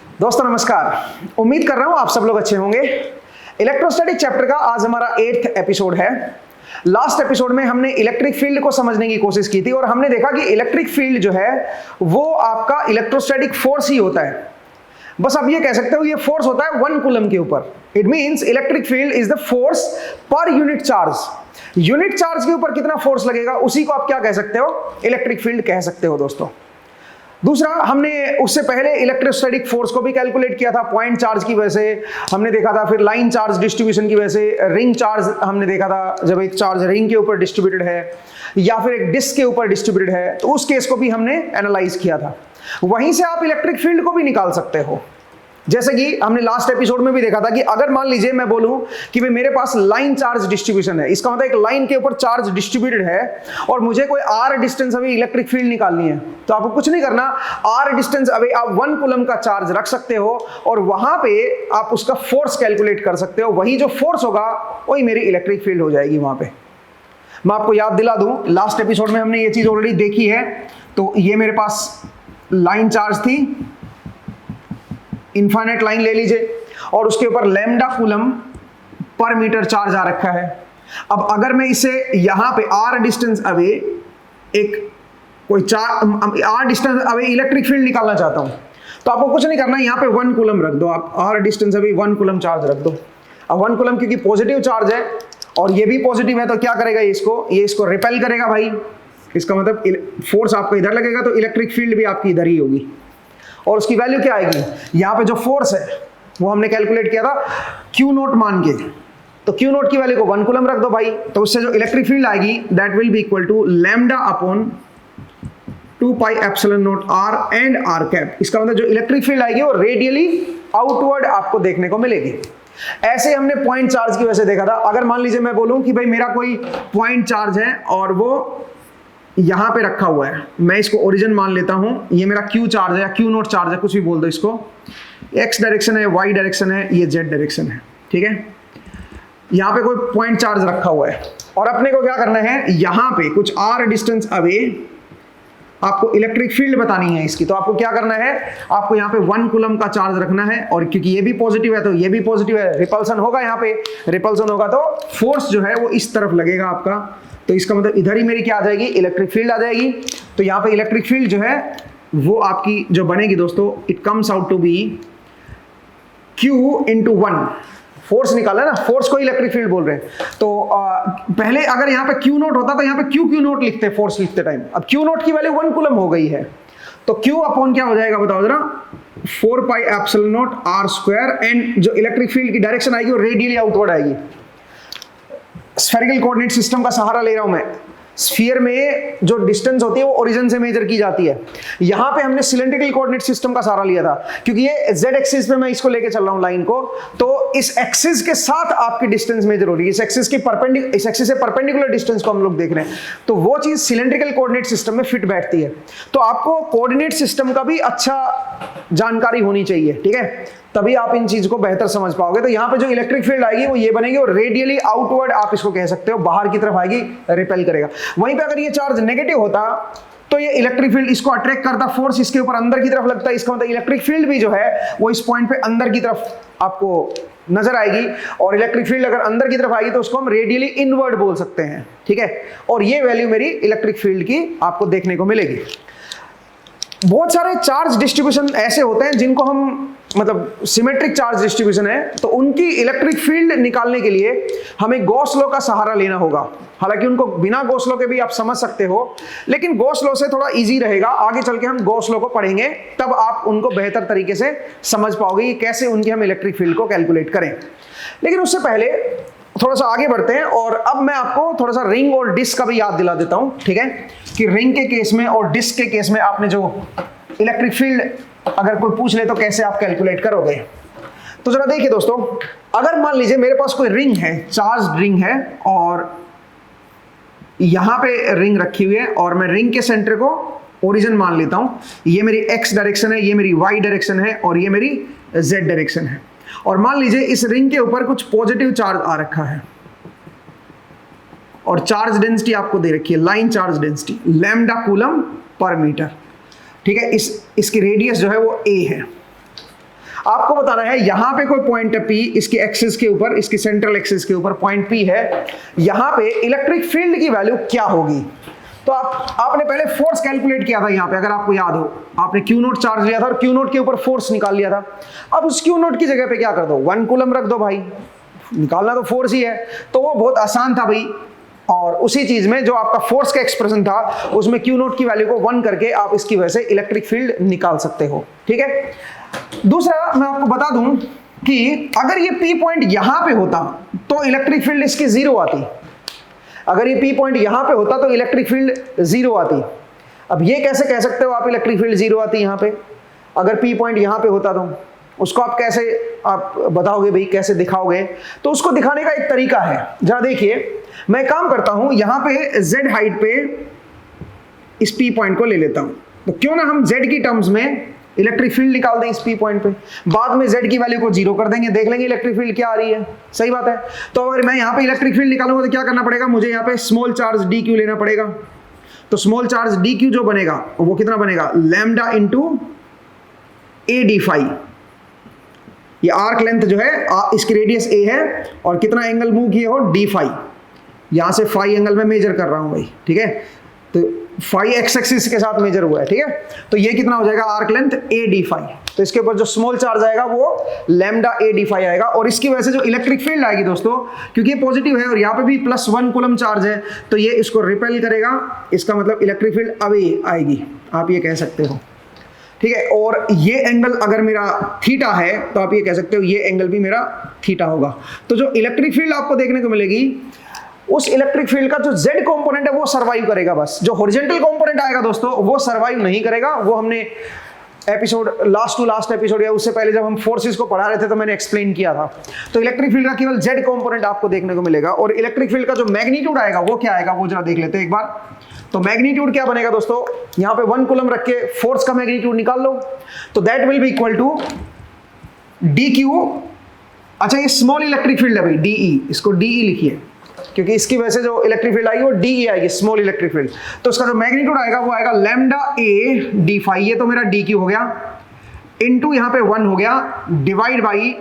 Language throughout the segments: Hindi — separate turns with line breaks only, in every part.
दोस्तों नमस्कार, उम्मीद कर रहा हूं आप सब लोग अच्छे होंगे। इलेक्ट्रोस्टैटिक चैप्टर का आज हमारा 8th एपिसोड है। लास्ट एपिसोड में हमने इलेक्ट्रिक फील्ड को समझने की कोशिश की थी और हमने देखा कि इलेक्ट्रिक फील्ड जो है वो आपका इलेक्ट्रोस्टैटिक फोर्स ही होता है। बस आप ये कह सकते हो ये फोर्स होता है 1 कूलम के ऊपर। It means electric field is the force per unit charge. Unit charge के ऊपर कितना फोर्स लगेगा उसी को आप क्या कह सकते हो, इलेक्ट्रिक फील्ड कह सकते हो दोस्तों। दूसरा, हमने उससे पहले इलेक्ट्रोस्टैटिक फोर्स को भी कैलकुलेट किया था पॉइंट चार्ज की वजह से, हमने देखा था। फिर लाइन चार्ज डिस्ट्रीब्यूशन की वजह से रिंग चार्ज हमने देखा था, जब एक चार्ज रिंग के ऊपर डिस्ट्रीब्यूटेड है या फिर एक डिस्क के ऊपर डिस्ट्रीब्यूटेड है तो उस केस को भी हमने एनालाइज किया था। वहीं से आप इलेक्ट्रिक फील्ड को भी निकाल सकते हो। जैसे कि हमने लास्ट एपिसोड में भी देखा था कि अगर मान लीजिए मैं बोलूं कि भाई मेरे पास लाइन चार्ज डिस्ट्रीब्यूशन है, इसका मतलब एक लाइन के ऊपर चार्ज डिस्ट्रीब्यूटेड है और मुझे कोई r distance away electric field निकालनी है, तो आपको कुछ नहीं करना, r डिस्टेंस अवे आप 1 कूलम का चार्ज रख सकते हो और वहां पे आप उसका फोर्स कैलकुलेट कर सकते हो। वही जो फोर्स होगा वही मेरी इलेक्ट्रिक फील्ड हो जाएगी वहां पे। मैं आपको याद दिला दूं, लास्ट एपिसोड में हमने ये चीज ऑलरेडी देखी है। तो ये मेरे पास लाइन चार्ज थी, इनफाइनाइट लाइन ले लीजिए और उसके ऊपर lambda coulomb per metre charge आ रखा है। अब अगर मैं इसे यहां पे r डिस्टेंस अवे एक कोई r distance away electric field निकालना चाहता हूं तो आपको कुछ नहीं करना, यहां पे 1 कूलम रख दो। आप r distance away 1 coulomb charge रख दो। अब 1 कूलम क्योंकि पॉजिटिव चार्ज है और ये भी पॉजिटिव है तो क्या करेगा, ये इसको रिपेल करेगा भाई। इसका मतलब फोर्स आपको इधर लगेगा तो इलेक्ट्रिक फील्ड भी आपकी इधर ही होगी और उसकी वैल्यू क्या आएगी, यहाँ पे जो फोर्स है वो हमने कैलकुलेट किया था Q नोट मान के, तो Q नोट की वैल्यू को 1 कूलम रख दो भाई। तो उससे जो इलेक्ट्रिक फील्ड आएगी that will be equal to lambda upon 2 pi epsilon naught r and r cap. इसका मतलब जो इलेक्ट्रिक फील्ड आएगी वो रेडियली आउटवर्ड आपको देखने को मिलेगी। ऐसे हमने पॉइंट चार्ज की वजह से देखा था। अगर मान लीजिए मैं बोलूं कि भाई मेरा कोई पॉइंट चार्ज है और वो यहां पे रखा हुआ है, मैं इसको ओरिजिन मान लेता हूं, ये मेरा Q चार्ज है या Q नोट चार्ज है, कुछ भी बोल दो इसको। X डायरेक्शन है, Y डायरेक्शन है, ये Z डायरेक्शन है, ठीक है। यहां पे कोई पॉइंट चार्ज रखा हुआ है और अपने को क्या करना है, यहां पे कुछ r डिस्टेंस अवे आपको इलेक्ट्रिक फील्ड बतानी है इसकी। तो आपको क्या करना है, आपको यहाँ पे 1 कूलम का चार्ज रखना है और क्योंकि ये भी पॉजिटिव है तो ये भी पॉजिटिव है, रिपल्सन होगा, यहाँ पे रिपल्सन होगा तो फोर्स जो है वो इस तरफ लगेगा आपका। तो इसका मतलब इधर ही मेरी क्या आ जाएगी, इलेक्ट्रिक फील्ड आ जाएगी। तो यहाँ पे इलेक्ट्रिक फील्ड जो है वो आपकी जो बनेगी दोस्तों, it comes out to be Q into 1। Force निकाला ना, फोर्स को इलेक्ट्रिक फील्ड बोल रहे हैं। तो पहले अगर यहाँ पे Q नोट होता तो यहाँ पे Q नोट लिखते फोर्स लिखते टाइम। अब Q नोट की वैल्यू 1 कूलम हो गई है तो Q अपॉन क्या हो जाएगा बताओ जरा, 4 pi epsilon naught r square and जो इलेक्ट्रिक फील्ड की डायरेक्शन आएगी वो रेडियली आउटवर्ड आएगी। स्फेरिकल कोऑर्डिनेट सिस्टम का सहारा ले रहा हूं मैं। स्फीयर में जो डिस्टेंस होती है वो ओरिजिन से मेजर की जाती है। यहां पे हमने सिलेंड्रिकल कोऑर्डिनेट सिस्टम का सहारा लिया था क्योंकि ये z एक्सिस पे मैं इसको लेके चल रहा हूं लाइन को, तो इस एक्सिस के साथ आपकी डिस्टेंस मेजर हो रही है। इस एक्सिस से परपेंडिकुलर डिस्टेंस को हम लोग देख रहे हैं, तो वो चीज सिलेंड्रिकल कोऑर्डिनेट सिस्टम में फिट बैठती है। तो आपको कोऑर्डिनेट सिस्टम का भी अच्छा जानकारी होनी चाहिए, ठीक है, तभी आप इन चीज को बेहतर समझ पाओगे। तो यहाँ पे जो इलेक्ट्रिक फील्ड आएगी वो ये बनेगी और रेडियली आउटवर्ड आप इसको कह सकते हो, बाहर की तरफ आएगी, रिपेल करेगा। वहीं पे अगर ये चार्ज नेगेटिव होता तो ये इलेक्ट्रिक फील्ड इसको अट्रैक्ट करता, फोर्स इसके ऊपर अंदर की तरफ लगता है। इसका मतलब इलेक्ट्रिक फील्ड भी जो है वो इस पॉइंट पे अंदर की तरफ आपको नजर आएगी और इलेक्ट्रिक फील्ड अगर अंदर की तरफ आएगी तो उसको हम रेडियली इनवर्ड बोल सकते हैं, ठीक है। और ये वैल्यू मेरी इलेक्ट्रिक फील्ड की आपको देखने को मिलेगी। बहुत सारे चार्ज डिस्ट्रीब्यूशन ऐसे होते हैं जिनको हम मतलब सिमेट्रिक चार्ज डिस्ट्रीब्यूशन है, तो उनकी इलेक्ट्रिक फील्ड निकालने के लिए हमें गॉस लॉ का सहारा लेना होगा। हालांकि उनको बिना गॉस लॉ के भी आप समझ सकते हो, लेकिन गॉस लॉ से थोड़ा इजी रहेगा। आगे चल के हम गॉस लॉ को पढ़ेंगे तब आप उनको बेहतर तरीके से समझ पाओगे कि कैसे उनकी हम इलेक्ट्रिक फील्ड को कैलकुलेट करें। लेकिन उससे पहले थोड़ा सा आगे बढ़ते हैं और अब मैं आपको थोड़ा सा रिंग और डिस्क का भी याद दिला देता हूं, ठीक है, कि रिंग के केस में और डिस्क के केस में आपने जो इलेक्ट्रिक फील्ड अगर कोई पूछ ले तो कैसे आप कैलकुलेट करोगे। तो जरा देखिए दोस्तों, अगर मान लीजिए मेरे पास कोई रिंग है, चार्ज रिंग है और यहां पे रिंग रखी हुई है और मैं रिंग के सेंटर को ओरिजिन मान लेता हूं। ये मेरी x डायरेक्शन है, ये मेरी y डायरेक्शन है और ये मेरी z डायरेक्शन है। और मान लीजिए इस रिंग के ऊपर कुछ पॉजिटिव चार्ज आ रखा है और चार्ज डेंसिटी आपको दे रखी है, line charge density lambda coulomb per metre, ठीक है। इसकी रेडियस जो है वो a है। आपको बताना है यहां पे कोई पॉइंट है P, इसके एक्सिस के ऊपर, इसकी सेंट्रल एक्सिस के ऊपर पॉइंट P है, यहां पे इलेक्ट्रिक फील्ड की वैल्यू क्या होगी। तो आपने पहले फोर्स कैलकुलेट किया था यहां पे, अगर आपको याद हो, आपने क्यू नोट चार्ज लिया था और क्यू नोट के ऊपर फोर्स निकाल लिया था। अब उस क्यू नोट की जगह पे क्या कर दो, 1 कूलम रख दो भाई, निकालना तो फोर्स ही है, तो वो बहुत आसान था भाई। और उसी चीज में जो आपका फोर्स का एक्सप्रेशन था उसमें क्यू नोट की वैल्यू को 1 करके आप इसकी वजह से इलेक्ट्रिक फील्ड निकाल सकते हो, ठीक है। दूसरा मैं आपको बता दूं कि अगर ये P पॉइंट यहां पे होता तो इलेक्ट्रिक फील्ड इसकी 0 आती। अगर ये P पॉइंट यहां पे होता तो इलेक्ट्रिक फील्ड 0 आती। अब ये कैसे कह सकते हो आप इलेक्ट्रिक फील्ड 0 आती यहां पे, अगर P पॉइंट यहां पे होता तो उसको आप कैसे आप बताओगे भाई, कैसे दिखाओगे। तो उसको दिखाने का एक तरीका है, जरा देखिए, मैं काम करता हूं यहां पे Z हाइट पे इस P पॉइंट को ले लेता हूं, तो क्यों ना हम Z की टर्म्स में इलेक्ट्रिक फील्ड निकाल दें इस P पॉइंट पे, बाद में Z की वैल्यू को 0 कर देंगे, देख लेंगे इलेक्ट्रिक फील्ड क्या आ रही है, सही बात है। तो अगर मैं यहाँ पे इलेक्ट्रिक फील्ड निकालूंगा तो क्या करना पड़ेगा, मुझे यहाँ पे स्मॉल चार्ज dq लेना पड़ेगा। तो स्मॉल चार्ज dq जो बनेगा वो कितना बनेगा, lambda into a d phi. ये आर्क लेंथ जो है इसकी रेडियस a है और कितना एंगल मूव किए हो d फाई, यहां से फाई एंगल में मेजर कर रहा हूं भाई, ठीक है। तो फाई एक्स एक्सिस के साथ मेजर हुआ है, ठीक है। तो ये कितना हो जाएगा, arc length a d phi. तो इसके ऊपर जो स्मॉल चार्ज आएगा वो लैम्डा a d फाई आएगा, और इसकी वजह से जो इलेक्ट्रिक फील्ड आएगी दोस्तों, क्योंकि ये पॉजिटिव है और यहाँ पे भी +1 कूलम चार्ज है, तो ये इसको रिपेल करेगा, इसका मतलब इलेक्ट्रिक फील्ड अवे आएगी, आप ये कह सकते हो, ठीक है। और ये एंगल अगर मेरा थीटा है तो आप ये कह सकते हो ये एंगल भी मेरा थीटा होगा। तो जो इलेक्ट्रिक फील्ड आपको देखने को मिलेगी, उस इलेक्ट्रिक फील्ड का जो Z कंपोनेंट है वो सरवाइव करेगा बस, जो हॉरिजॉन्टल कंपोनेंट आएगा दोस्तों वो सरवाइव नहीं करेगा। वो हमने episode last to last episode या उससे पहले जब हम फोर्सेस को पढ़ा रहे थे तो मैंने एक्सप्लेन किया था। तो इलेक्ट्रिक फील्ड का केवल Z कंपोनेंट आपको देखने को मिलेगा, और इलेक्ट्रिक फील्ड का जो मैग्नीट्यूड आएगा वो क्या आएगा वो जरा देख लेते हैं एक बार। तो मैग्नीट्यूड क्या बनेगा दोस्तों, यहां पे 1 कूलम रख के फोर्स का मैग्नीट्यूड निकाल लो, तो that will be equal to dq। अच्छा ये स्मॉल इलेक्ट्रिक फील्ड है भाई, dE, इसको dE लिखिए, क्योंकि इसकी वजह से जो इलेक्ट्रिक फील्ड आएगी वो dE आएगी, स्मॉल इलेक्ट्रिक फील्ड। तो उसका जो मैग्नीट्यूड आएगा वो आएगा लैम्डा a d फाई, ये तो मेरा dq हो गया, इनटू यहां पे 1 हो गया, divide by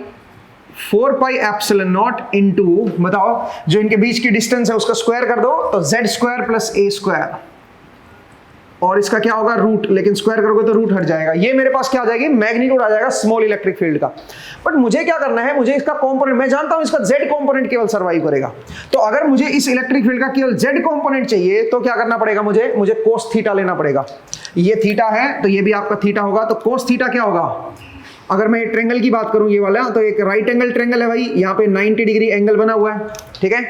4 pi epsilon naught into, बताओ जो इनके बीच की डिस्टेंस है उसका स्क्वायर कर दो, तो z square plus a square, और इसका क्या होगा रूट, लेकिन स्क्वायर करोगे तो रूट हट जाएगा। ये मेरे पास क्या आ जाएगी, मैग्नीट्यूड आ जाएगा स्मॉल इलेक्ट्रिक फील्ड का। बट मुझे क्या करना है, मुझे इसका कंपोनेंट, मैं जानता हूं इसका Z कंपोनेंट केवल सर्वाइव करेगा, तो अगर मुझे इस इलेक्ट्रिक फील्ड का केवल Z कंपोनेंट चाहिए तो क्या करना पड़ेगा, मुझे कोस थीटा लेना पड़ेगा। ये थीटा है तो ये भी आपका थीटा होगा, तो कोस थीटा क्या होगा, अगर मैं ट्रेंगल की बात करूं ये वाला, तो एक राइट एंगल ट्रेंगल है भाई, यहाँ पे 90 डिग्री एंगल बना हुआ है, ठीक है।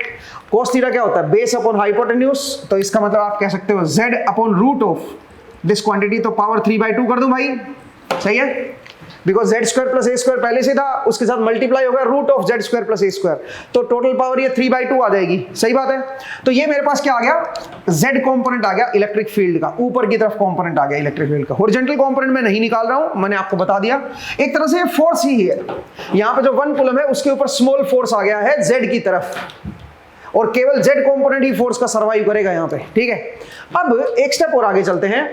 कोस थीटा क्या होता है, बेस अपॉन हाइपोटेन्यूज, तो इसका मतलब आप कह सकते हो z upon root of this quantity, तो पावर 3/2 कर दूं भाई, सही है, because z square plus a square पहले से था, उसके साथ मल्टीप्लाई होगा root of z square plus a square, तो टोटल पावर ये 3/2 आ जाएगी, सही बात है। तो ये मेरे पास क्या आ गया, z कंपोनेंट आ गया इलेक्ट्रिक फील्ड का, ऊपर की तरफ कंपोनेंट आ गया इलेक्ट्रिक फील्ड का। हॉरिजॉन्टल कंपोनेंट मैं नहीं निकाल रहा हूं, मैंने आपको बता दिया, एक तरह से फोर्स ही है। यहां पे जो 1 कूलम है उसके ऊपर स्मॉल फोर्स आ गया है z की तरफ, और केवल z कंपोनेंट ही फोर्स का सर्वाइव करेगा यहां पे, ठीक है। अब एक स्टेप और आगे चलते हैं,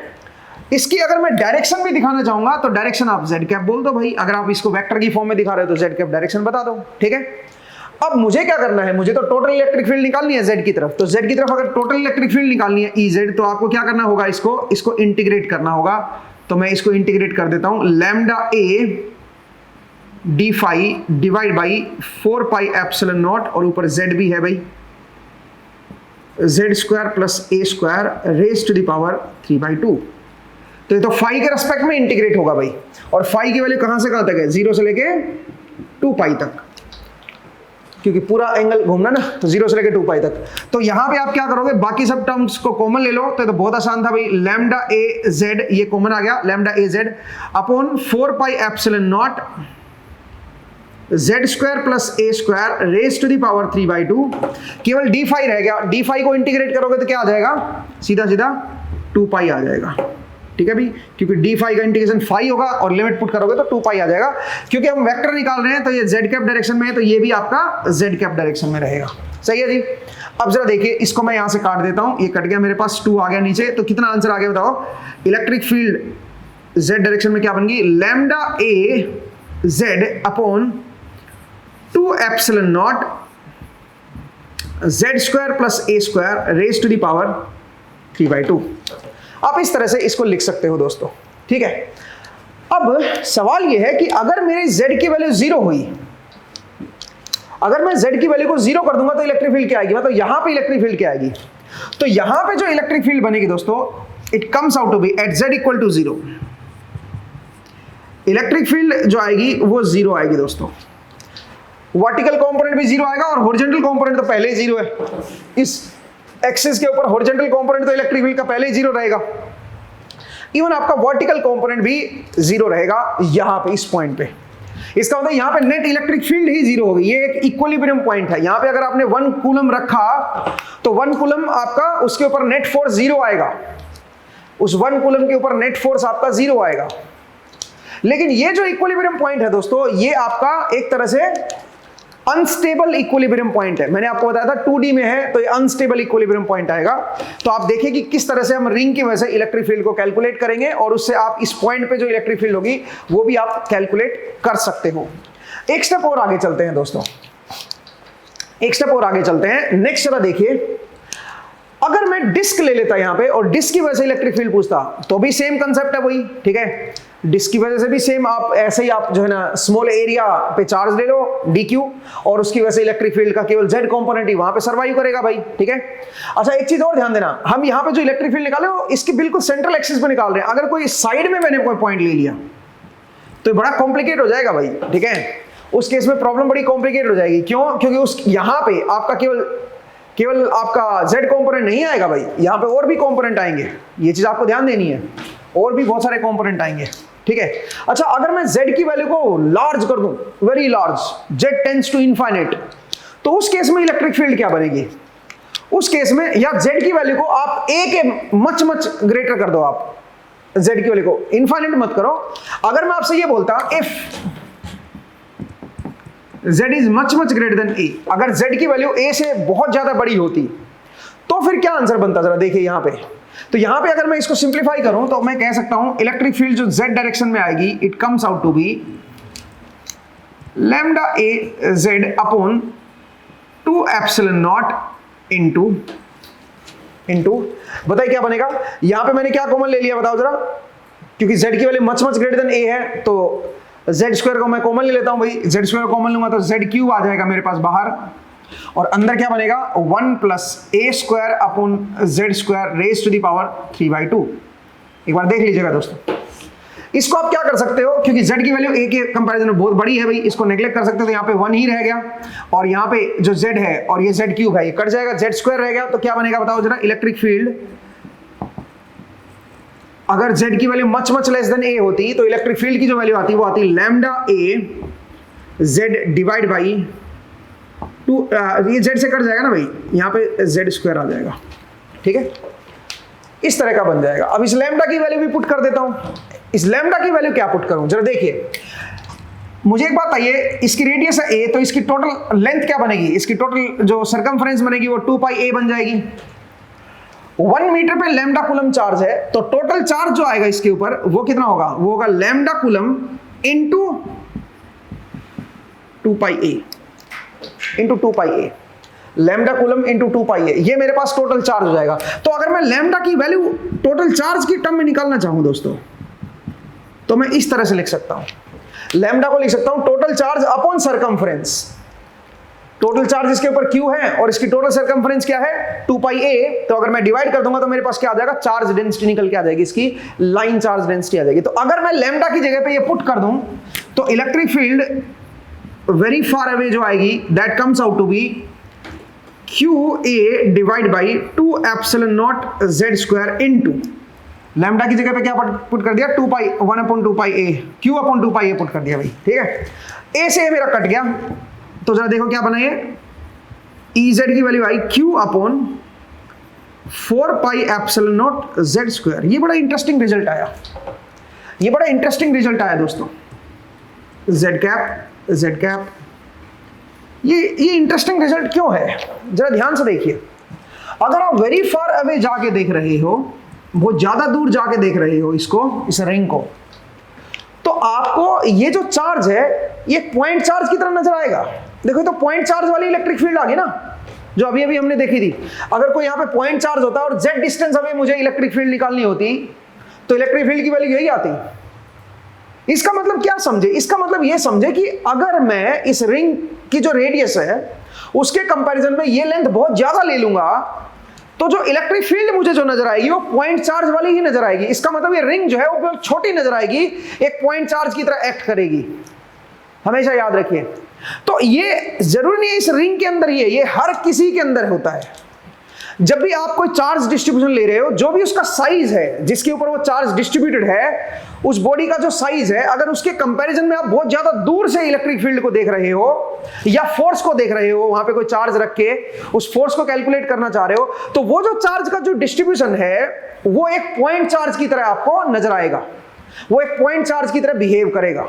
इसकी अगर मैं डायरेक्शन भी दिखाना चाहूंगा तो डायरेक्शन आप z कैप बोल दो भाई, अगर आप इसको वेक्टर की फॉर्म में दिखा रहे हो तो z कैप डायरेक्शन बता दो, ठीक है। अब मुझे क्या करना है, मुझे तो टोटल इलेक्ट्रिक फील्ड निकालनी है z की तरफ, तो z की तरफ अगर टोटल इलेक्ट्रिक फील्ड निकालनी है Ez, तो आपको क्या करना होगा, इसको इंटीग्रेट करना होगा। तो मैं इसको इंटीग्रेट कर देता हूं, lambda a d phi divide by 4 pi epsilon naught, और ऊपर z भी है भाई, z square plus a square raise to the power 3/2। तो ये तो फाई के रेस्पेक्ट में इंटीग्रेट होगा भाई, और फाई की वैल्यू कहां से कहां तक है, 0 से लेके 2 पाई तक, क्योंकि पूरा एंगल घूमना ना, तो 0 से लेके 2 पाई तक। तो यहां पे आप क्या करोगे, बाकी सब टर्म्स को कॉमन ले लो, तो बहुत आसान था भाई, लैम्डा a z ये कॉमन आ गया, lambda a z upon 4 pi epsilon naught z square plus a square raise to the power 3/2, केवल d फाई रह गया, d फाई को इंटीग्रेट करोगे तो क्या आ जाएगा, सीधा सीधा 2 पाई आ जाएगा, ठीक है भाई, क्योंकि d फाई का इंटीग्रेशन फाई होगा और लिमिट पुट करोगे तो 2 पाई आ जाएगा। क्योंकि हम वेक्टर निकाल रहे हैं तो ये z कैप डायरेक्शन में है, तो ये भी आपका z कैप डायरेक्शन में रहेगा, सही है जी। अब जरा देखिए, इसको मैं यहां से काट देता हूं, ये कट गया, मेरे पास 2 आ गया नीचे, तो कितना आंसर आ गया बताओ, इलेक्ट्रिक फील्ड z डायरेक्शन में क्या बन गई, lambda a z upon 2 epsilon naught z square plus a square raise to the power 3/2। आप इस तरह से इसको लिख सकते हो दोस्तों, ठीक है। अब सवाल यह है कि अगर मेरी z की वैल्यू 0 हुई, अगर मैं z की वैल्यू को 0 कर दूंगा तो इलेक्ट्रिक फील्ड क्या आएगी, मतलब यहां पे इलेक्ट्रिक फील्ड क्या आएगी। तो यहां पे जो इलेक्ट्रिक फील्ड बनेगी दोस्तों, it comes out to be at z equal to 0, electric field जो आएगी वो 0 आएगी दोस्तों। वर्टिकल कंपोनेंट भी 0 आएगा और हॉरिजॉन्टल कंपोनेंट तो पहले ही 0 है। इस एक्सिस के ऊपर हॉरिजॉन्टल कंपोनेंट तो इलेक्ट्रिक फील्ड का पहले ही 0 रहेगा। इवन आपका वर्टिकल कंपोनेंट भी 0 रहेगा यहां पे, इस पॉइंट पे। इसका मतलब यहां पे नेट इलेक्ट्रिक फील्ड ही 0 होगी। ये एक इक्विलिब्रियम पॉइंट है। यहां पे अगर आपने 1 कूलम रखा तो 1 कूलम आपका, उसके ऊपर नेट फोर्स 0 आएगा, उस 1 कूलम के ऊपर नेट फोर्स आपका 0 आएगा। लेकिन ये जो इक्विलिब्रियम पॉइंट है दोस्तों, ये आपका एक तरह से अनस्टेबल इक्विलिब्रियम पॉइंट है। मैंने आपको बताया था 2D में है तो ये अनस्टेबल इक्विलिब्रियम पॉइंट आएगा। तो आप देखिए कि किस तरह से हम रिंग की वजह से इलेक्ट्रिक फील्ड को कैलकुलेट करेंगे और उससे आप इस पॉइंट पे जो इलेक्ट्रिक फील्ड होगी वो भी आप कैलकुलेट कर सकते हो। एक स्टेप और आगे चलते हैं दोस्तों, एक स्टेप और आगे चलते हैं। नेक्स्ट जरा देखिए, अगर मैं डिस्क ले लेता यहां पे और डिस्क की वजह से इलेक्ट्रिक फील्ड पूछता तो भी सेम कंसेप्ट है वही, ठीक है। डिस्क की वजह से भी सेम, आप ऐसे ही आप जो है ना स्मॉल एरिया पे चार्ज ले लो dq, और उसकी वजह से इलेक्ट्रिक फील्ड का केवल z कंपोनेंट ही वहां पे सर्वाइव करेगा भाई, ठीक है। अच्छा एक चीज और ध्यान देना, हम यहाँ पे जो इलेक्ट्रिक फील्ड निकाले वो इसकी बिल्कुल सेंट्रल एक्सिस पे निकाल रहे हैं। अगर कोई साइड में मैंने कोई पॉइंट ले लिया तो बड़ा कॉम्प्लिकेट हो जाएगा भाई, ठीक है। उस केस में प्रॉब्लम बड़ी कॉम्प्लिकेट हो जाएगी। क्यों? क्योंकि उस यहाँ पे आपका केवल आपका z कंपोनेंट नहीं आएगा भाई, यहाँ पे और भी कंपोनेंट आएंगे। ये चीज आपको ध्यान देनी है, और भी बहुत सारे कंपोनेंट आएंगे, ठीक है। अच्छा अगर मैं z की वैल्यू को लार्ज कर दूं, very large, z tends to infinite, तो उस केस में इलेक्ट्रिक फील्ड क्या बनेगी? उस केस में या z की वैल्यू को आप a के मच ग्रेटर कर दो, आप z की वैल्यू को इनफाइनाइट मत करो। अगर मैं आपसे ये बोलता if z is much greater than a, अगर z की वैल्यू a से बहुत ज्यादा बड़ी होती तो फिर क्या आंसर बनता, जरा देखिए यहां पे। तो यहां पे अगर मैं इसको सिंप्लीफाई करूं तो मैं कह सकता हूं इलेक्ट्रिक फील्ड जो z डायरेक्शन में आएगी, it comes out to be lambda a z upon 2 epsilon naught into बताइए क्या बनेगा। यहां पे मैंने क्या कॉमन ले लिया बताओ जरा, क्योंकि z की value much greater than a है तो z स्क्वायर को मैं कॉमन ले लेता हूं भाई। z स्क्वायर कॉमन लूंगा तो z क्यूब आ जाएगा मेरे पास बाहर, और अंदर क्या बनेगा 1 plus a square upon z square raise to the power 3/2। एक बार देख लीजिएगा दोस्तों, इसको आप क्या कर सकते हो, क्योंकि z की वैल्यू a के कंपैरिजन में बहुत बड़ी है भाई, इसको नेग्लेक्ट कर सकते हो। तो यहाँ पे 1 ही रह गया और यहाँ पे जो z है और ये z क्यूब है ये कट जाएगा, z स्क्वायर रह गया। तो क्या बनेगा बताओ जरा, इलेक्ट्रिक फील्ड अगर z की value much less than a होती तो इलेक्ट्रिक फील्ड की जो वैल्यू आती वो आती lambda a z divide by 2, ये z से कट जाएगा ना भाई, यहाँ पे z स्क्वायर आ जाएगा, ठीक है। इस तरह का बन जाएगा। अब इस लैम्डा की वैल्यू भी पुट कर देता हूं। इस लैम्डा की वैल्यू क्या पुट करूं जरा देखिए। मुझे एक बात आइए, इसकी रेडियस है a, तो इसकी टोटल लेंथ क्या बनेगी, इसकी टोटल जो सर्कमफ्रेंस बनेगी वो 2πa बन जाएगी। 1 मीटर पे लैम्डा कूलम चार्ज है तो टोटल चार्ज जो आएगा इसके ऊपर वो कितना होगा, वो होगा lambda coulomb into 2πa, lambda coulomb into 2πa, ये मेरे पास टोटल चार्ज हो जाएगा। तो अगर मैं लैम्डा की वैल्यू टोटल चार्ज की टर्म में निकालना चाहूं दोस्तों, तो मैं इस तरह से लिख सकता हूं, लैम्डा को लिख सकता हूं total charge upon circumference. Total charge इसके ऊपर q है और इसकी टोटल सरकमफ्रेंस क्या है 2πa। तो अगर मैं डिवाइड कर दूंगा तो मेरे पास क्या आ जाएगा, चार्ज डेंसिटी निकल के आ जाएगी, इसकी लाइन चार्ज डेंसिटी आ जाएगी। तो अगर मैं लैम्डा की जगह पे ये पुट कर दूं तो electric field very far away जो आएगी that comes out to be qa divide by 2 epsilon naught z square into lambda की जगह पे क्या पुट कर दिया 1/2πa, q upon 2πa put कर दिया भाई, ठीक है। a से मेरा कट गया तो जरा देखो क्या बना ये, Ez की वैल्यू आई q upon 4π epsilon naught z square. ये बड़ा इंटरेस्टिंग रिजल्ट आया, ये बड़ा इंटरेस्टिंग रिजल्ट आया दोस्तों। z कैप ये इंटरेस्टिंग रिजल्ट क्यों है, जरा ध्यान से देखिए। अगर आप वेरी फार अवे जाके देख रहे हो, बहुत ज्यादा दूर जाके देख रहे हो इसको, इस रिंग को, तो आपको ये जो चार्ज है ये पॉइंट चार्ज की तरह नजर आएगा। देखो तो पॉइंट चार्ज वाली इलेक्ट्रिक फील्ड आ गई ना, जो अभी अभी हमने देखी थी। अगर कोई यहाँ पे पॉइंट चार्ज होता और z डिस्टेंस हमें मुझे इलेक्ट्रिक फील्ड निकालनी होती तो इलेक्ट्रिक फील्ड की वैल्यू यही आती। इसका मतलब क्या समझे? इसका मतलब ये समझे कि अगर मैं इस रिंग की जो रेडियस है उसके कंपैरिजन में ये लेंथ बहुत ज्यादा ले लूंगा तो जो इलेक्ट्रिक फील्ड मुझे जो नजर आएगी वो पॉइंट चार्ज वाली ही नजर आएगी। इसका मतलब ये रिंग जो है वो बहुत छोटी नजर आएगी, एक पॉइंट चार्ज की तरह एक्ट करेगी। हमेशा याद रखिए। तो ये जरूरी नहीं है इस रिंग के अंदर ये हर किसी के अंदर होता है। जब भी आप कोई चार्ज डिस्ट्रीब्यूशन ले रहे हो, जो भी उसका साइज है जिसके ऊपर वो चार्ज डिस्ट्रीब्यूटेड है, उस बॉडी का जो साइज है, अगर उसके कंपैरिजन में आप बहुत ज्यादा दूर से इलेक्ट्रिक फील्ड को देख रहे हो या फोर्स को देख रहे हो, वहां पे कोई चार्ज रख के उस फोर्स को कैलकुलेट करना चाह रहे हो, तो वो जो चार्ज का जो डिस्ट्रीब्यूशन है वो एक पॉइंट चार्ज की तरह आपको नजर आएगा, वो एक पॉइंट चार्ज की तरह बिहेव करेगा।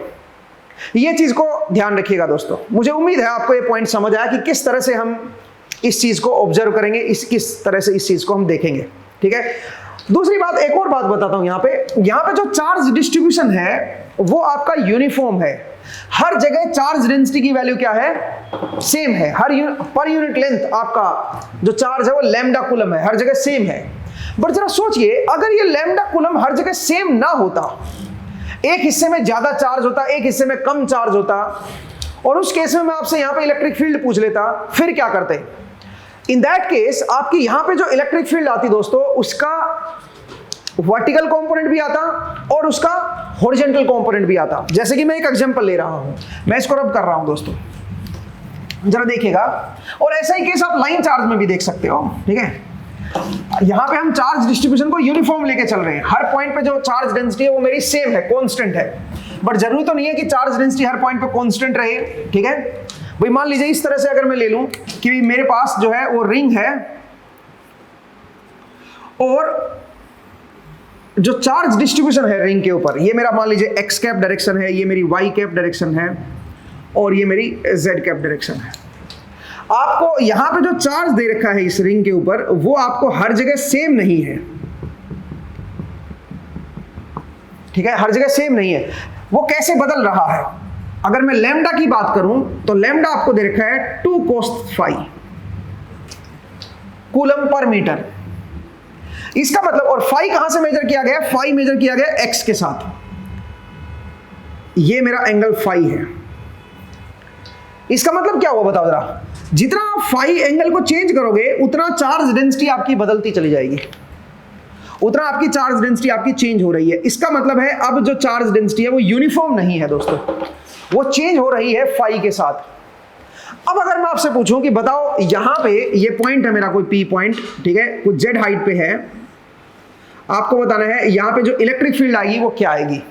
ये चीज को ध्यान रखिएगा दोस्तों। मुझे उम्मीद है आपको ये पॉइंट समझ आया कि किस तरह से हम इस चीज को ऑब्जर्व करेंगे, किस तरह से इस चीज को हम देखेंगे। ठीक है। दूसरी बात, एक और बात बताता हूं। यहाँ पे जो चार्ज डिस्ट्रीब्यूशन है वो आपका यूनिफॉर्म है। हर जगह चार्ज डेंसिटी की वैल्यू क्या है? सेम है। पर यूनिट लेंथ आपका जो चार्ज है वो लैम्डा कूलम है, हर जगह सेम है। बट जरा सोचिए, अगर ये लैम्डा कूलम हर जगह सेम ना होता, एक हिस्से में ज्यादा चार्ज होता, एक हिस्से में कम चार्ज होता, और उस केस में मैं आपसे यहां पे इलेक्ट्रिक फील्ड पूछ लेता, फिर क्या करते? इन दैट केस आपकी यहां पे जो इलेक्ट्रिक फील्ड आती दोस्तों, उसका वर्टिकल कंपोनेंट भी आता और उसका हॉरिजॉन्टल कंपोनेंट भी आता। जैसे कि मैं एक एग्जांपल ले रहा हूं, मैं इसको रब कर रहा हूं दोस्तों, जरा देखिएगा। और ऐसा ही केस आप लाइन चार्ज में भी देख सकते हो। ठीक है। यहां पे हम चार्ज डिस्ट्रीब्यूशन को यूनिफॉर्म लेके चल रहे हैं। हर पॉइंट पे जो चार्ज डेंसिटी है वो मेरी सेम है, कांस्टेंट है। बट जरूरी तो नहीं है कि चार्ज डेंसिटी हर पॉइंट पे कांस्टेंट रहे। ठीक है भाई, मान लीजिए इस तरह से अगर मैं ले लूं कि मेरे पास जो है वो रिंग है और जो चार्ज डिस्ट्रीब्यूशन है रिंग के ऊपर, ये मेरा मान लीजिए एक्स कैप डायरेक्शन है, ये मेरी वाई कैप डायरेक्शन है और ये मेरी जेड कैप डायरेक्शन है। आपको यहां पे जो चार्ज दे रखा है इस रिंग के ऊपर वो आपको हर जगह सेम नहीं है। ठीक है, हर जगह सेम नहीं है। वो कैसे बदल रहा है? अगर मैं लैम्डा की बात करूं तो लैम्डा आपको दे रखा है 2 cos phi coulomb per metre. इसका मतलब, और फाई कहां से मेजर किया गया? फाई मेजर किया गया एक्स के साथ। ये मेरा एंगल फाई है। इसका मतलब क्या हुआ बताओ जरा? जितना आप फाई एंगल को चेंज करोगे उतना चार्ज डेंसिटी आपकी बदलती चली जाएगी, उतना आपकी चार्ज डेंसिटी आपकी चेंज हो रही है। इसका मतलब है अब जो चार्ज डेंसिटी है वो यूनिफॉर्म नहीं है दोस्तों, वो चेंज हो रही है फाई के साथ। अब अगर मैं आपसे पूछूं कि बताओ यहां पे ये पॉइंट है मेरा, कोई पी पॉइंट, ठीक है, कुछ जेड हाइट पे है, आपको बताना है यहां पे जो इलेक्ट्रिक फील्ड आएगी वो क्या आएगी।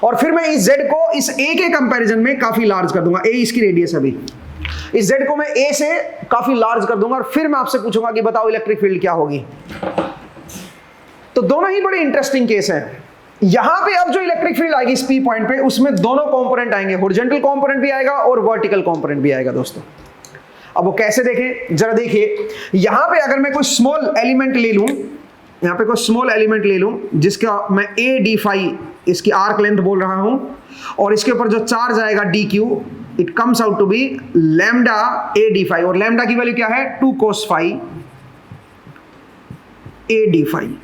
और फिर मैं इस जेड को इस ए के कंपैरिजन में काफी लार्ज कर दूंगा। ए इसकी रेडियस है अभी, इस जेड को मैं ए से काफी लार्ज कर दूंगा और फिर मैं आपसे पूछूंगा कि बताओ इलेक्ट्रिक फील्ड क्या होगी। तो दोनों ही बड़े इंटरेस्टिंग केस हैं। यहां पे अब जो इलेक्ट्रिक फील्ड आएगी इस पी पॉइंट पे, उसमें दोनों कंपोनेंट आएंगे, हॉरिजॉन्टल कंपोनेंट भी आएगा और वर्टिकल कंपोनेंट भी आएगा दोस्तों। अब वो कैसे देखें, जरा देखिए। यहां पे अगर मैं कोई स्मॉल एलिमेंट ले लूं, यहां पे कोई स्मॉल एलिमेंट ले लूं जिसका मैं ए डी फाई इसकी आर्क लेंथ बोल रहा हूं, और इसके ऊपर जो चार्ज आएगा d q, it comes out to be lambda a d phi, और लैम्डा की वैल्यू क्या है? 2 cos phi a d phi.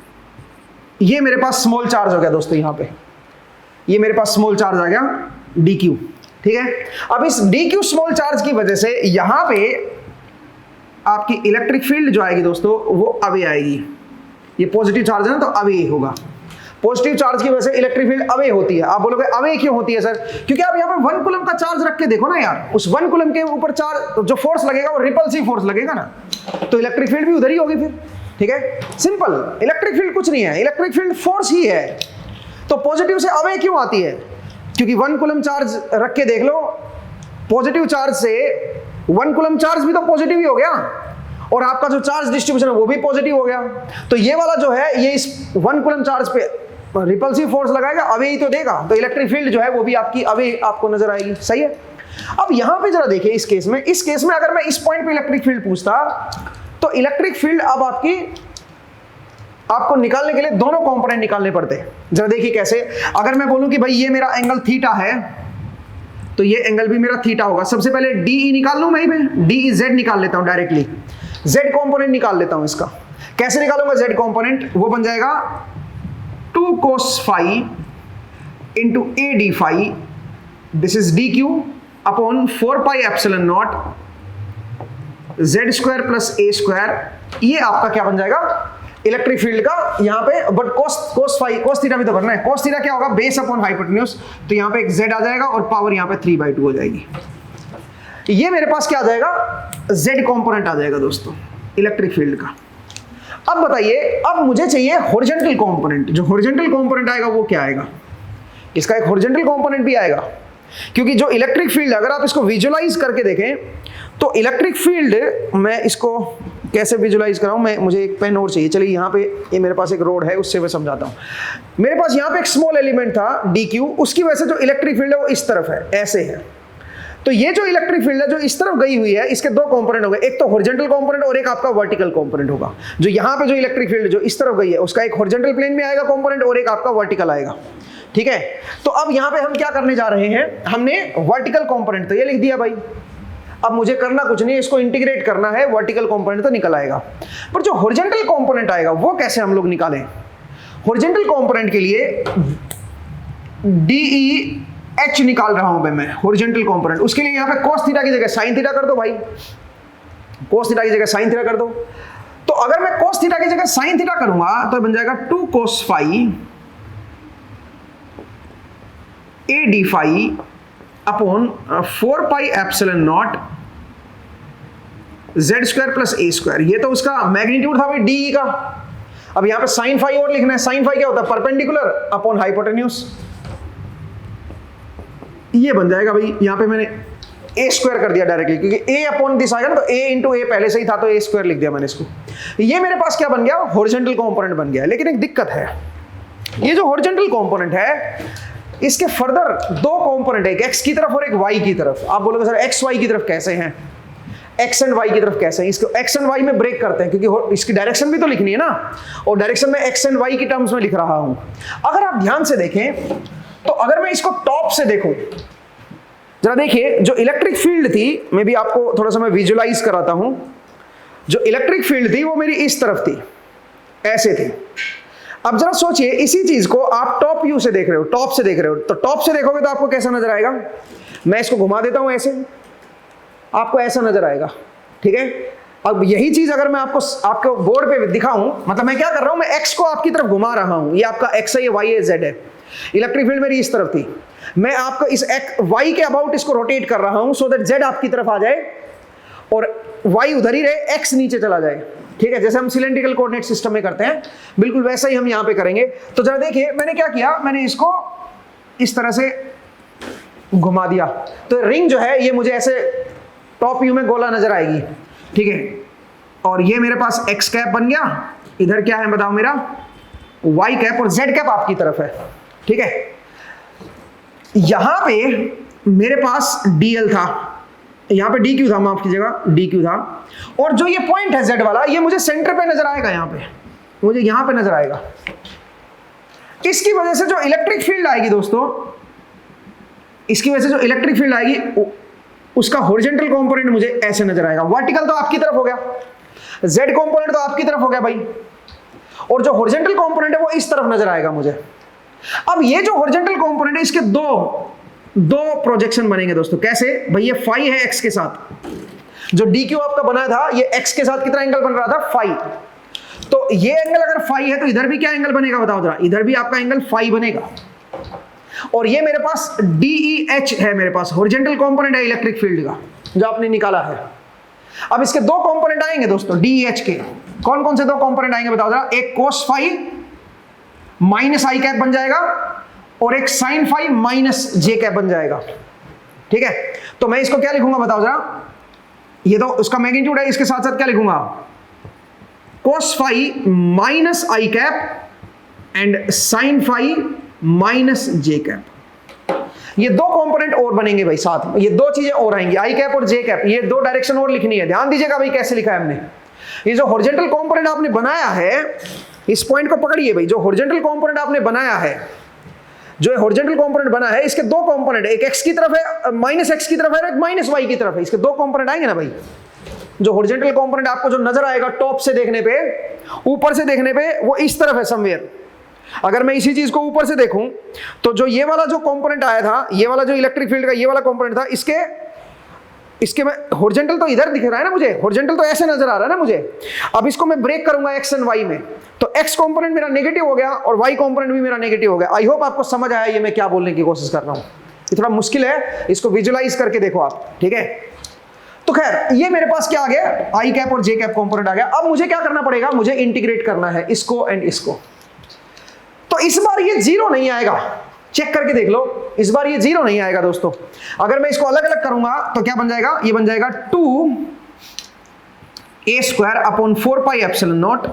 ये मेरे पास स्मॉल चार्ज हो गया दोस्तों, यहां पे ये मेरे पास स्मॉल चार्ज आ गया डी क्यू। ठीक है, अब इस डी क्यू स्मॉल चार्ज की वजह से यहां पे आपकी इलेक्ट्रिक फील्ड जो आएगी दोस्तों वो अवे आएगी। ये पॉजिटिव चार्ज है ना, तो अवे होगा। पॉजिटिव चार्ज की वजह से इलेक्ट्रिक फील्ड अवे होती है। आप बोलोगे अवे क्यों होती है सर? क्योंकि आप यहाँ पे 1 कूलम का चार्ज रख के देखो ना यार, उस 1 कूलम के ऊपर चार्ज जो फोर्स लगेगा वो रिपल्सिव फोर्स लगेगा ना, तो इलेक्ट्रिक फील्ड भी उधर ही होगी फिर। ठीक है, सिंपल। इलेक्ट्रिक फील्ड कुछ नहीं है, इलेक्ट्रिक फील्ड फोर्स ही है। तो पॉजिटिव से अवे क्यों आती है? क्योंकि 1 कूलम चार्ज रख के देख लो, पॉजिटिव चार्ज से 1 कूलम चार्ज भी तो पॉजिटिव ही हो गया, और आपका जो चार्ज डिस्ट्रीब्यूशन है वो भी पॉजिटिव हो गया। तो ये वाला जो है ये इस 1 कूलम चार्ज पे रिपल्सिव फोर्स लगाएगा, अवे ही तो देगा, तो इलेक्ट्रिक फील्ड जो है वो भी आपकी अवे आपको नजर आएगी। सही है। अब यहां पे जरा देखिए, इस केस में अगर मैं इस पॉइंट पे इलेक्ट्रिक फील्ड पूछता तो इलेक्ट्रिक फील्ड अब आपकी आपको निकालने के लिए दोनों कंपोनेंट निकालने पड़ते हैं। जरा देखिए कैसे, अगर मैं बोलूं कि भाई ये मेरा एंगल थीटा है तो ये एंगल भी मेरा थीटा होगा। सबसे पहले डी निकाल लूं मैं डी जेड निकाल लेता हूं डायरेक्टली, जेड कंपोनेंट निकाल लेता हूं। इसका कैसे निकालूंगा जेड कंपोनेंट, वो बन जाएगा 2 cos phi into a d phi, this is d q upon 4 pi epsilon naught z square plus a square. ये आपका क्या बन जाएगा, इलेक्ट्रिक फील्ड का यहाँ पे, बट कोस थीटा भी तो करना है। कोस थीटा क्या होगा, बेस अपॉन हाइपोटेन्यूज, तो यहाँ पे एक z आ जाएगा और पावर यहाँ पे 3/2 हो जाएगी। ये मेरे पास क्या आ जाएगा, z कंपोनेंट आ जाएगा दोस्तों इलेक्ट्रिक फील्ड का। अब बताइए, अब मुझे चाहिए हॉरिजॉन्टल कंपोनेंट। जो हॉरिजॉन्टल कंपोनेंट आएगा वो क्या आएगा, इसका एक हॉरिजॉन्टल कंपोनेंट भी आएगा, क्योंकि जो इलेक्ट्रिक फील्ड, अगर आप इसको विजुअलाइज करके देखें तो इलेक्ट्रिक फील्ड, मैं इसको कैसे विजुअलाइज कराऊं, मुझे एक पेन और चाहिए। चलिए यहाँ पे ये मेरे पास एक रोड है, उससे मैं समझाता हूँ। मेरे पास यहाँ पे एक स्मॉल एलिमेंट था डी क्यू, उसकी वजह से जो इलेक्ट्रिक फील्ड है वो इस तरफ है, ऐसे है। तो ये जो इलेक्ट्रिक फील्ड है जो इस तरफ गई हुई है, इसके दो कंपोनेंट हो गए, एक तो हॉरिजॉन्टल कंपोनेंट और एक आपका वर्टिकल कंपोनेंट होगा। जो यहाँ पे जो इलेक्ट्रिक फील्ड जो इस तरफ गई है उसका एक हॉरिजॉन्टल प्लेन में आएगा कंपोनेंट और एक आपका वर्टिकल आएगा, ठीक है। तो अब यहाँ पे हम क्या करने जा रहे हैं, हमने वर्टिकल कंपोनेंट तो ये लिख दिया भाई, अब मुझे करना कुछ नहीं, इसको इंटीग्रेट करना है, वर्टिकल कंपोनेंट तो निकल आएगा। पर जो हॉरिजॉन्टल कंपोनेंट आएगा वो कैसे हम लोग निकालें। हॉरिजॉन्टल कंपोनेंट के लिए डीई एच निकाल रहा हूं मैं हॉरिजॉन्टल कंपोनेंट। उसके लिए यहाँ पे cos थीटा की जगह sin थीटा कर दो भाई, cos थीटा की जगह sin थीटा कर दो। तो अगर मैं cos थीटा की जगह sin थीटा करूंगा तो बन जाएगा 2 cos phi a d phi upon 4 pi epsilon naught z square plus a square. ये तो उसका मैग्नीट्यूड था भाई डी का। अब यहां पे साइन फाई और लिखना है। साइन फाई क्या होता है, परपेंडिकुलर अपॉन हाइपोटेन्यूज। ये बन जाएगा भाई, यहां पे मैंने ए स्क्वायर कर दिया डायरेक्टली, क्योंकि ए अपॉन दिस आएगा ना, तो ए इंटू ए पहले से ही था तो ए स्क्वायर लिख दिया मैंने इसको। ये मेरे पास क्या बन गया, हॉरिजॉन्टल कंपोनेंट बन गया। लेकिन एक दिक्कत है, ये जो हॉरिजॉन्टल कंपोनेंट है इसके फर्दर दो कंपोनेंट है, एक एक्स की तरफ और एक वाई की तरफ। आप बोलोगे सर एक्स वाई की तरफ कैसे हैं, एक्स एंड वाई की तरफ कैसे हैं। इसको एक्स एंड वाई में ब्रेक करते हैं, क्योंकि इसकी डायरेक्शन भी तो लिखनी है ना, और डायरेक्शन में एक्स एंड वाई की टर्म्स में लिख रहा हूं। अगर आप ध्यान से देखें तो अगर मैं इसको टॉप से देखूं, जरा देखिए, जो इलेक्ट्रिक फील्ड थी, मैं भी आपको थोड़ा सा मैं विजुअलाइज कराता हूं। जो इलेक्ट्रिक फील्ड थी वो मेरी इस तरफ थी, ऐसे थी। अब जरा सोचिए, इसी चीज को आप टॉप व्यू से देख रहे हो, टॉप से देख रहे हो, तो टॉप से देखोगे तो आपको कैसा नजर आएगा। मैं इसको घुमा देता हूं ऐसे, आपको ऐसा नजर आएगा, ठीक है। अब यही चीज अगर मैं आपको बोर्ड पे दिखाऊं, मतलब मैं क्या कर रहा हूं, मैं एक्स को आपकी तरफ घुमा रहा हूं, ये आपका एक्स है, ये वाई है, जेड है। इलेक्ट्रिक फील्ड मेरी इस तरफ थी, मैं आपको इस वाई के अबाउट इसको रोटेट कर रहा हूं, सो दैट जेड आपकी तरफ आ जाए और वाई उधर ही रहे, एक्स नीचे चला जाए, ठीक है। जैसे हम सिलेंड्रिकल कोऑर्डिनेट सिस्टम में करते हैं, बिल्कुल वैसा ही हम यहां पे करेंगे। तो जरा देखिए, मैंने क्या किया, मैंने इसको इस तरह से घुमा दिया, तो रिंग जो है ये मुझे ऐसे टॉप व्यू में गोला नजर आएगी, ठीक है। और ये मेरे पास एक्स कैप बन गया, इधर क्या है बताओ, मेरा वाई कैप, और जेड कैप आपकी तरफ है, ठीक है। यहां पे मेरे पास डीएल था, यहां पे डी क्यू था, माफ कीजिएगा, डी क्यू था। और जो ये पॉइंट है जेड वाला, ये मुझे सेंटर पे नजर आएगा, यहां पे मुझे यहां पे नजर आएगा। इसकी वजह से जो इलेक्ट्रिक फील्ड आएगी दोस्तों, इसकी वजह से जो इलेक्ट्रिक फील्ड आएगी उसका हॉरिजॉन्टल कंपोनेंट मुझे ऐसे नजर आएगा। वर्टिकल तो आपकी तरफ हो गया, जेड कंपोनेंट तो आपकी तरफ हो गया भाई, और जो हॉरिजॉन्टल कंपोनेंट है वो इस तरफ नजर आएगा मुझे। अब ये जो हॉरिजॉन्टल कंपोनेंट है, इसके दो प्रोजेक्शन बनेंगे दोस्तों। कैसे भाई, ये फाई है एक्स के साथ, जो डी क्यू आपका बना था ये एक्स के साथ कितना एंगल बन रहा था, फाई। तो ये एंगल अगर फाई है तो इधर भी क्या एंगल बनेगा बताओ जरा, इधर भी आपका एंगल फाई बनेगा। और ये मेरे पास DEH है, मेरे पास हॉरिजॉन्टल कंपोनेंट है इलेक्ट्रिक फील्ड का जो आपने निकाला है। अब इसके दो कंपोनेंट आएंगे दोस्तों DEH के। कौन कौन से दो कंपोनेंट आएंगे बताओ जरा, एक cos phi minus i cap बन जाएगा और एक sin phi minus j cap बन जाएगा, ठीक है। तो मैं इसको क्या लिखूंगा बताओ जरा, ये तो उसका मैग्नीट्यूड है, इसके साथ साथ क्या लिखूंगा, cos phi minus i cap and sin phi minus j cap. ये दो कंपोनेंट और बनेंगे भाई साथ में, ये दो चीजें और आएंगी, आई कैप और जे कैप। ये दो डायरेक्शन और लिखनी है, ध्यान दीजिएगा भाई कैसे लिखा है हमने। ये जो हॉरिजॉन्टल कंपोनेंट आपने बनाया है इस पॉइंट को पकड़िए भाई, जो हॉरिजॉन्टल कंपोनेंट आपने बनाया है, जो हॉरिजॉन्टल कंपोनेंट बना है, इसके दो कंपोनेंट, एक x की तरफ है, माइनस x की तरफ है, एक माइनस y की तरफ है, इसके दो कंपोनेंट आएंगे ना भाई। जो हॉरिजॉन्टल कंपोनेंट आपको जो नजर आएगा टॉप से देखने पे, ऊपर से देखने पे, वो इस तरफ है समवेयर। अगर मैं इसी चीज को ऊपर से देखूं तो जो ये वाला जो कंपोनेंट आया था, ये वाला जो इलेक्ट्रिक फील्ड का ये वाला कंपोनेंट था, इसके में हॉरिजॉन्टल तो इधर दिख रहा है ना मुझे, हॉरिजॉन्टल तो ऐसे नजर आ रहा है ना मुझे। अब इसको मैं ब्रेक करूंगा x एंड y में, तो x कंपोनेंट मेरा नेगेटिव हो गया और y कंपोनेंट भी मेरा नेगेटिव हो गया। आई होप आपको समझ आया ये मैं क्या बोलने की कोशिश कर रहा हूं। ये थोड़ा मुश्किल है, इसको विजुलाइज करके देखो आप, ठीक है। तो खैर ये मेरे पास क्या आ गया, आई कैप और जे कैप कंपोनेंट आ गया। अब मुझे क्या करना पड़ेगा, मुझे इंटीग्रेट करना है इसको एंड इसको। तो इस बार ये जीरो नहीं आएगा, चेक करके देख लो, इस बार ये जीरो नहीं आएगा दोस्तों। अगर मैं इसको अलग अलग करूंगा तो क्या बन जाएगा, ये बन जाएगा 2a² upon 4πε0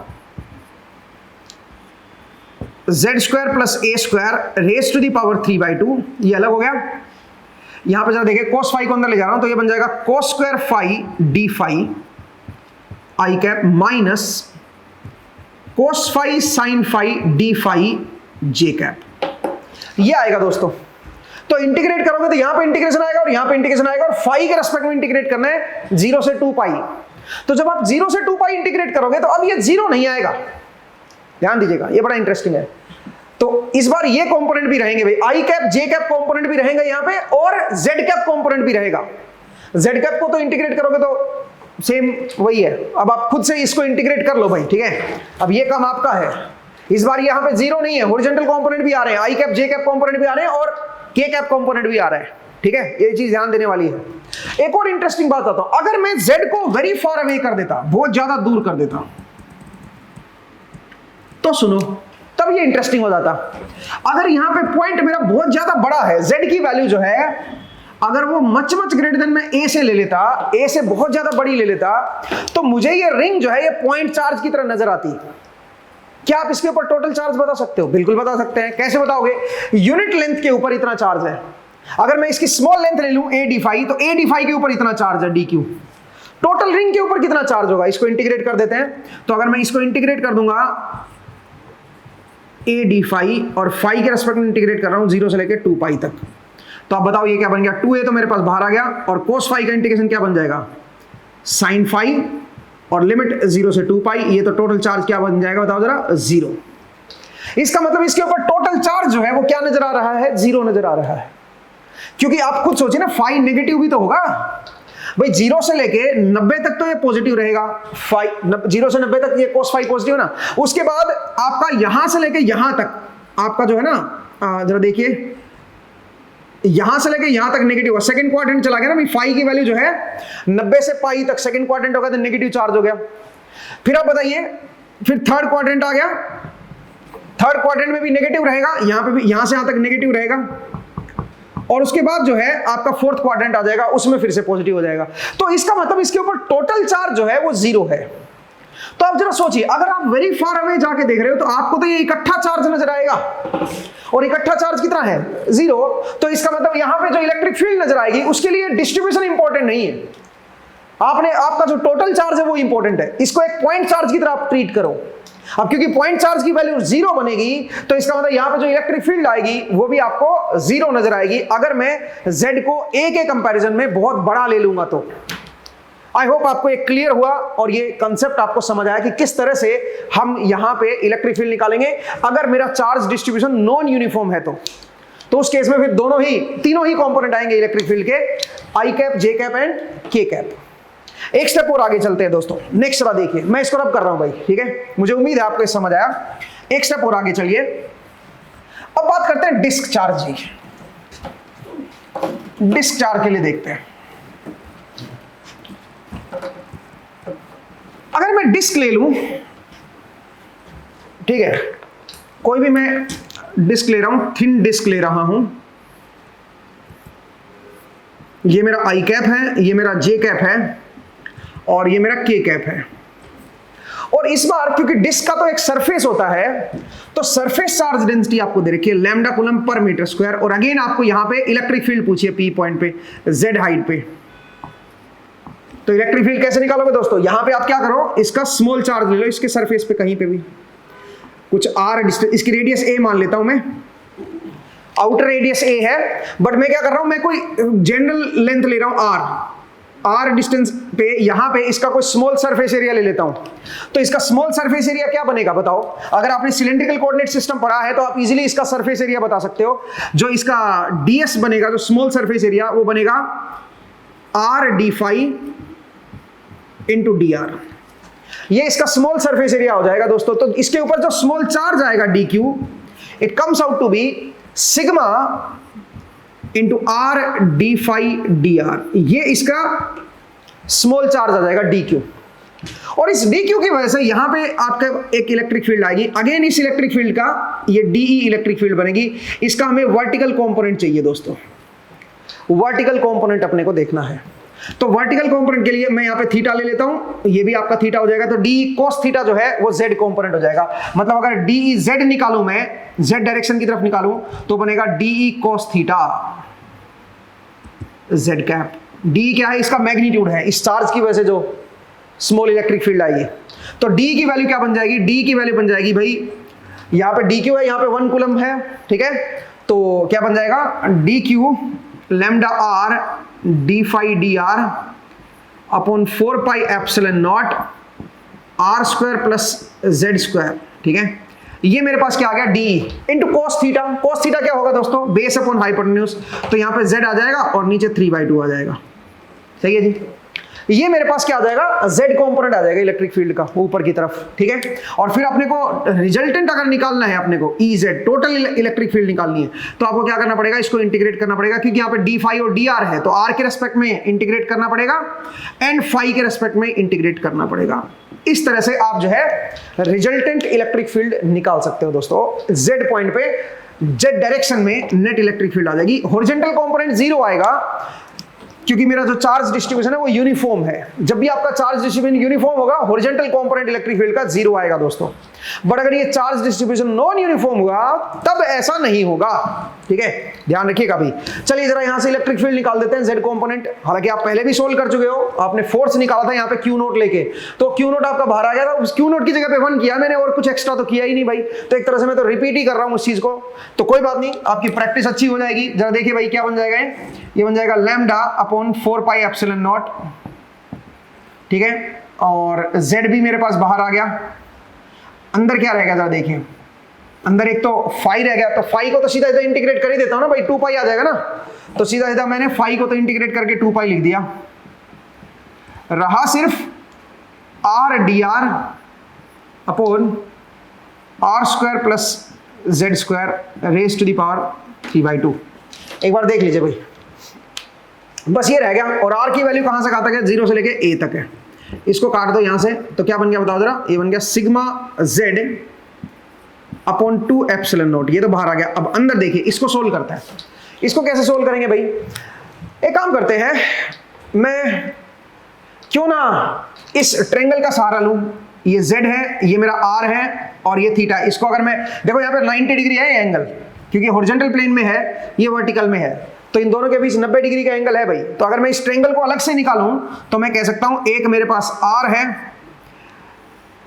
z² plus a² raise to the power 3/2। ये अलग हो गया। यहां पर जरा देखिए, cos फाई को अंदर ले जा रहा हूं तो ये बन जाएगा cos² phi d phi i cap minus cos phi sin phi d phi j cap. ये आएगा दोस्तों। तो इंटीग्रेट करोगे तो यहां पे इंटीग्रेशन आएगा और यहां पे इंटीग्रेशन आएगा, और फाई के रेस्पेक्ट में इंटीग्रेट करना है 0 से 2 पाई। तो जब आप 0 से 2 पाई इंटीग्रेट करोगे तो अब ये 0 नहीं आएगा, ध्यान दीजिएगा, ये बड़ा इंटरेस्टिंग है। तो इस बार ये कंपोनेंट भी रहेंगे भाई, आई कैप जे कैप कंपोनेंट भी रहेगा यहां पे, और जेड कैप कंपोनेंट भी रहेगा। जेड कैप को तो इंटीग्रेट करोगे तो सेम वही है। अब आप खुद से इसको इंटीग्रेट कर लो भाई, ठीक है। अब ये काम आपका है। इस बार यहां पे जीरो नहीं है, हॉरिजॉन्टल कंपोनेंट भी आ रहे हैं, आई कैप जे कैप कंपोनेंट भी आ रहे हैं और के कैप कंपोनेंट भी आ रहा है, ठीक है। ये चीज ध्यान देने वाली है। एक और इंटरेस्टिंग बात आता हूं, अगर मैं जेड को वेरी फार अवे कर देता, बहुत ज्यादा दूर कर देता, तो सुनो, तब ये इंटरेस्टिंग हो जाता। अगर यहां पे पॉइंट मेरा बहुत ज्यादा बड़ा है, जेड की वैल्यू जो है अगर वो मच ग्रेटर देन मैं ए से ले लेता, ए से बहुत ज्यादा बड़ी ले लेता, तो मुझे ये रिंग जो है ये पॉइंट चार्ज की तरह नजर आती। क्या आप इसके ऊपर टोटल चार्ज बता सकते हो? बिल्कुल बता सकते हैं। कैसे बताओगे? यूनिट लेंथ के ऊपर इतना चार्ज है। अगर मैं इसकी स्मॉल लेंथ ले लूं a d फाई, तो a d फाई के ऊपर इतना चार्ज है dq। टोटल रिंग के ऊपर कितना चार्ज होगा, इसको इंटीग्रेट कर देते हैं। तो अगर मैं इसको इंटीग्रेट कर दूंगा a d फाई, और फाई के रेस्पेक्ट में इंटीग्रेट कर रहा हूं 0 से लेकर 2 पाई तक, तो आप बताओ ये क्या बन गया, 2a तो मेरे पास बाहर आ गया, और cos फाई का इंटीग्रेशन क्या बन जाएगा, sin फाई, और लिमिट 0 से 2 पाई। ये तो टोटल चार्ज क्या बन जाएगा बताओ जरा, 0। इसका मतलब इसके ऊपर टोटल चार्ज जो है वो क्या नजर आ रहा है, 0 नजर आ रहा है। क्योंकि आप खुद सोचिए ना, फाई नेगेटिव भी तो होगा भाई। 0 से लेके 90 तक तो ये पॉजिटिव रहेगा, 0 से 90 तक ये cos फाई पॉजिटिव ना। उसके बाद आपका यहां से लेके यहां तक आपका जो है ना, जरा देखिए, यहां से लेके यहां तक नेगेटिव है। सेकंड क्वाड्रेंट चला गया ना भाई, फाई की वैल्यू जो है 90 से पाई तक सेकंड क्वाड्रेंट होगा तो नेगेटिव चार्ज हो गया। फिर आप बताइए, फिर थर्ड क्वाड्रेंट आ गया, थर्ड क्वाड्रेंट में भी नेगेटिव रहेगा, यहां पे भी, यहां से यहां तक नेगेटिव रहेगा, और उसके बाद जो है आपका फोर्थ क्वाड्रेंट आ जाएगा, उसमें फिर से पॉजिटिव हो जाएगा। तो इसका मतलब इसके ऊपर टोटल चार्ज जो है वो 0 है। तो आप जरा सोचिए, अगर आप वेरी फार अवे जाके देख रहे हो तो आपको तो ये इकट्ठा चार्ज नजर आएगा, और इकट्ठा चार्ज कितना है, 0। तो इसका मतलब यहां पे जो इलेक्ट्रिक फील्ड नजर आएगी उसके लिए डिस्ट्रीब्यूशन इंपॉर्टेंट नहीं है, आपका जो टोटल चार्ज है वो इंपॉर्टेंट है। इसको एक पॉइंट चार्ज की तरह आप ट्रीट करो। अब क्योंकि पॉइंट चार्ज की वैल्यू 0 बनेगी, तो इसका मतलब यहां पे जो इलेक्ट्रिक फील्ड आएगी वो भी आपको 0 नजर आएगी, अगर मैं Z को A के कंपैरिजन में बहुत बड़ा ले लूंगा तो। आई होप आपको एक क्लियर हुआ और ये कंसेप्ट आपको समझ आया कि किस तरह से हम यहां पे इलेक्ट्रिक फील्ड निकालेंगे अगर मेरा चार्ज डिस्ट्रीब्यूशन नॉन यूनिफॉर्म है तो उस केस में फिर तीनों ही कंपोनेंट आएंगे इलेक्ट्रिक फील्ड के, आई कैप, जे कैप एंड के कैप। एक स्टेप और आगे चलते हैं दोस्तों। नेक्स्ट वाला देखिए, मैं इसको रब कर रहा हूं भाई, ठीक है, मुझे उम्मीद है आपको समझ आया। एक स्टेप और आगे चलिए। अब बात करते हैं डिस्क चार्ज की। डिस्क चार्ज के लिए देखते हैं। अगर मैं डिस्क ले लूं, ठीक है, कोई भी मैं डिस्क ले रहा हूं, थिन डिस्क ले रहा हूं, ये मेरा आई कैप है, ये मेरा जे कैप है, और ये मेरा के कैप है। और इस बार क्योंकि डिस्क का तो एक सरफेस होता है, तो सरफेस चार्ज डेंसिटी आपको दे रखी है lambda coulomb per metre square, और अगेन आपको यहां पे इलेक्ट्रिक फील्ड पूछिए पी पॉइंट पे, जेड हाइट पे। तो इलेक्ट्रिक फील्ड कैसे निकालोगे दोस्तों? यहां पे आप क्या करो, इसका स्मॉल चार्ज ले लो, इसके सरफेस पे कहीं पे भी, कुछ r डिस्टेंस, इसकी रेडियस a मान लेता हूं मैं, आउटर रेडियस a है, बट मैं क्या कर रहा हूं, मैं कोई जनरल लेंथ ले रहा हूं r डिस्टेंस पे, यहां पे इसका कोई स्मॉल सरफेस एरिया ले लेता हूं। तो इसका स्मॉल सरफेस एरिया क्या बनेगा बताओ? अगर आपने सिलेंड्रिकल कोऑर्डिनेट सिस्टम पढ़ा है तो आप इजीली इसका सरफेस एरिया बता सकते हो। जो इसका ds बनेगा, जो स्मॉल सरफेस एरिया, वो बनेगा r d phi into dr। ये इसका स्मॉल सरफेस एरिया हो जाएगा दोस्तों। तो इसके ऊपर जो स्मॉल चार्ज आएगा dq, it comes out to be sigma into r d phi d r. ये इसका स्मॉल चार्ज आ जाएगा dq, और इस dq की वजह से यहां पे आपका एक इलेक्ट्रिक फील्ड आएगी। अगेन इस इलेक्ट्रिक फील्ड का ये de इलेक्ट्रिक फील्ड बनेगी। इसका हमें वर्टिकल कंपोनेंट चाहिए दोस्तों, वर्टिकल कंपोनेंट अपने को देखना है। तो वर्टिकल कंपोनेंट के लिए मैं यहां पे थीटा ले लेता हूं, ये भी आपका थीटा हो जाएगा। तो डी cos थीटा जो है वो z कंपोनेंट हो जाएगा। मतलब अगर डी z निकालूं, मैं z डायरेक्शन की तरफ निकालूं, तो बनेगा D cos theta z cap. D क्या है? इसका मैग्नीट्यूड है, इस चार्ज की वजह से जो स्मॉल इलेक्ट्रिक फील्ड आएगी। तो डी की वैल्यू क्या बन जाएगी? डी की वैल्यू बन जाएगी भाई, यहां पे डी क्यू है, यहां पे 1 कूलम है, ठीक है। तो क्या बन जाएगा? D q lambda r d phi d r upon 4 pi epsilon naught r square plus z square, ठीक है। ये मेरे पास क्या आ गया? D into cos theta. Cos theta क्या होगा दोस्तों? Base upon hypotenuse. तो यहां पे जेड आ जाएगा और नीचे 3/2 आ जाएगा, सही है जी। ये मेरे पास क्या आ जाएगा? z कंपोनेंट आ जाएगा इलेक्ट्रिक फील्ड का ऊपर की तरफ, ठीक है। और फिर अपने को रिजल्टेंट अगर निकालना है, अपने को Ez टोटल इलेक्ट्रिक फील्ड निकालनी है, तो आपको क्या करना पड़ेगा? इसको इंटीग्रेट करना पड़ेगा, क्योंकि यहाँ पे डी फाई और डी आर है, तो r के रेस्पेक्ट में इंटीग्रेट करना पड़ेगा एंड फाई के रेस्पेक्ट में इंटीग्रेट करना पड़ेगा। इस तरह से आप जो है रिजल्टेंट इलेक्ट्रिक फील्ड निकाल सकते हो दोस्तों। z पॉइंट पे z डायरेक्शन में नेट इलेक्ट्रिक फील्ड आ जाएगी। हॉरिजॉन्टल कंपोनेंट 0 आएगा, क्योंकि मेरा जो चार्ज डिस्ट्रीब्यूशन है वो यूनिफॉर्म है। जब भी आपका चार्ज डिस्ट्रीब्यूशन यूनिफॉर्म होगा, हॉरिजॉन्टल कंपोनेंट इलेक्ट्रिक फील्ड का 0 आएगा दोस्तों। बट अगर ये चार्ज डिस्ट्रीब्यूशन नॉन यूनिफॉर्म होगा तब ऐसा नहीं होगा, ठीक है, ध्यान रखिएगा भाई। चलिए जरा यहां से इलेक्ट्रिक फील्ड निकाल देते हैं z कंपोनेंट। हालांकि आप पहले भी सोल्व कर चुके हो, आपने फोर्स निकाला था यहाँ पे Q नोट लेके, तो Q नोट आपका बाहर आ गया था। उस Q नोट की जगह पे 1 किया मैंने, और कुछ एक्स्ट्रा तो किया ही नहीं भाई। तो एक तरह से मैं तो रिपीट ही कर रहा हूँ उस चीज को, तो कोई बात नहीं, आपकी प्रैक्टिस अच्छी हो जाएगी। जरा देखिए भाई क्या बन जाएगा, ये बन जाएगा lambda upon 4 pi epsilon not, ठीक है। और z भी मेरे पास बाहर आ गया। अंदर क्या रहेगा जरा देखिए, अंदर एक तो फाई रह गया, तो फाई को तो सीधा इधर इंटीग्रेट कर ही देता हूं ना भाई, 2 पाई आ जाएगा ना। तो सीधा सीधा मैंने फाई को तो इंटीग्रेट करके 2 पाई लिख दिया, रहा सिर्फ r d r upon r square plus z square raise to the power 3/2। एक बार देख लीजिए भाई, बस ये रह गया। और r की वैल्यू कहां से कहां तक है? 0 से लेके a तक है। इसको काट दो यहां से, तो क्या बन गया बताओ जरा? ये बन गया sigma z upon 2 epsilon not. ये तो बाहर आ गया। अब अंदर देखिए, इसको सोल्व करते हैं। इसको कैसे सोल्व करेंगे भाई? एक काम करते हैं, मैं क्यों ना इस ट्रायंगल का सहारा लूं। ये z है, ये मेरा r है और ये थीटा। इसको अगर मैं देखो, यहाँ पे 90 डिग्री है ये एंगल, क्योंकि हॉरिजॉन्टल प्लेन में है, ये वर्टिकल में है, तो इन दोनों के बीच 90 डिग्री का एंगल है भाई। तो अगर मैं इस ट्रायंगल को अलग से निकालूं तो मैं कह सकता हूं एक मेरे पास r है,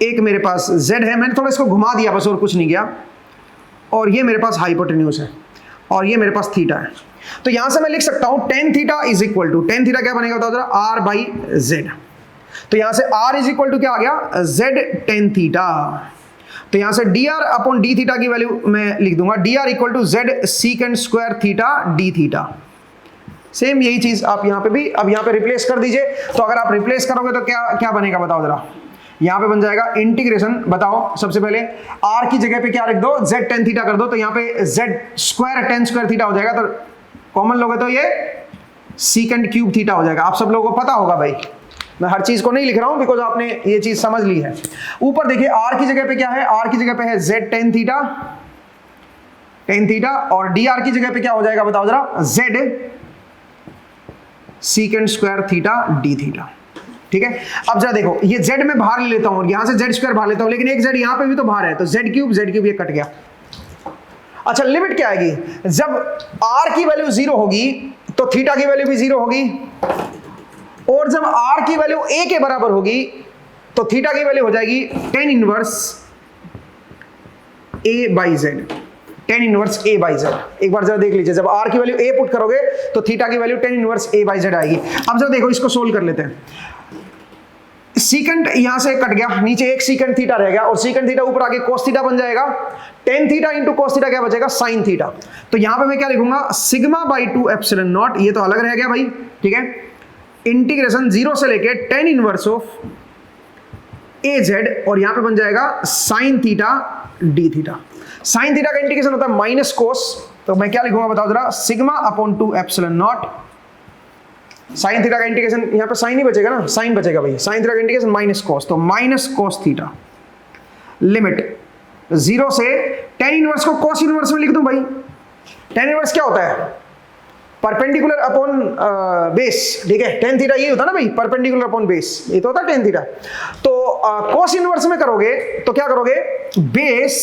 एक मेरे पास z है। मैंने थोड़ा इसको घुमा दिया बस, और कुछ नहीं किया। और ये मेरे पास हाइपोटेन्यूज है और ये मेरे पास थीटा है। तो यहां से मैं लिख सकता हूं tan theta is equal to, tan theta क्या बनेगा बताओ जरा? r बाई z। तो यहां से r इज इक्वल टू क्या आ गया? z tan theta. तो यहां से dr अपॉन डी थीटा की वैल्यू मैं लिख दूंगा, dr equal to z secant square theta d theta. Same यही चीज आप यहां पे भी अब यहां पे रिप्लेस कर दीजिए। तो अगर आप रिप्लेस करोगे तो क्या क्या बनेगा बताओ जरा? यहां पे बन जाएगा इंटीग्रेशन, बताओ सबसे पहले r की जगह पे क्या रख दो? z tan थीटा कर दो। तो यहां पे z square tan square theta हो जाएगा, तो कॉमन लोगे तो ये सीकेंड क्यूब थीटा हो जाएगा। आप सब लोगों को पता होगा भाई, मैं हर चीज को नहीं लिख रहा हूं बिकॉज आपने ये चीज समझ ली है। ऊपर देखिए r की जगह पे क्या है? r की जगह पे है z tan थीटा और dr की जगह पे क्या हो जाएगा बताओ जरा? z secant square theta d theta, ठीक है। अब जरा देखो, ये z में बाहर ले लेता हूं और यहां से z स्क्वायर बाहर लेता हूं, लेकिन एक z यहां पे भी तो बाहर है, तो z क्यूब ये कट गया। अच्छा, लिमिट क्या आएगी? जब r की वैल्यू 0 होगी तो थीटा की वैल्यू भी 0 होगी, और जब r की वैल्यू a के बराबर होगी तो थीटा की वैल्यू हो जाएगी tan inverse A by Z, tan inverse A by Z. एक बार जरा देख लीजिए, जब आर की वैल्यू ए पुट करोगे तो थीटा की value tan inverse A by Z आएगी। अब जरा देखो, इसको सोल्व कर लेते हैं। सीकेंट यहां से कट गया, नीचे एक सीकेंट थीटा रह गया, और सीकेंट थीटा ऊपर आके कोस थीटा बन जाएगा। Tan theta into cos theta क्या बचेगा, साइन थीटा। तो यहां पे मैं क्या लिखूंगा, सिग्मा बाई 2 एप्सिलॉन नॉट, ये तो अलग रह गया भाई, ठीक है, इंटीग्रेशन 0 से लेके tan inverse of A Z, और यहां पे बन जाएगा sine theta d theta. Sine theta का इंटीग्रेशन होता है माइनस कोस, तो मैं क्या लिखूंगा बताओ जरा, sigma upon 2 epsilon not, sine theta का इंटीग्रेशन, यहां पे साइन ही बचेगा ना, साइन बचेगा भाई, साइन थीटा का इंटीग्रेशन माइनस कोस, तो माइनस कोस थीटा, लिमिट 0 से टेन इनवर्स को कोस इनवर्स में लिख दूं भाई। टेन इनवर्स क्या होता है, परपेंडिकुलर अपॉन बेस, ठीक है, टेन थीटा ये होता है ना भाई, परपेंडिकुलर अपॉन बेस, ये तो होता है टेन थीटा। तो कोस इनवर्स में करोगे तो क्या करोगे, बेस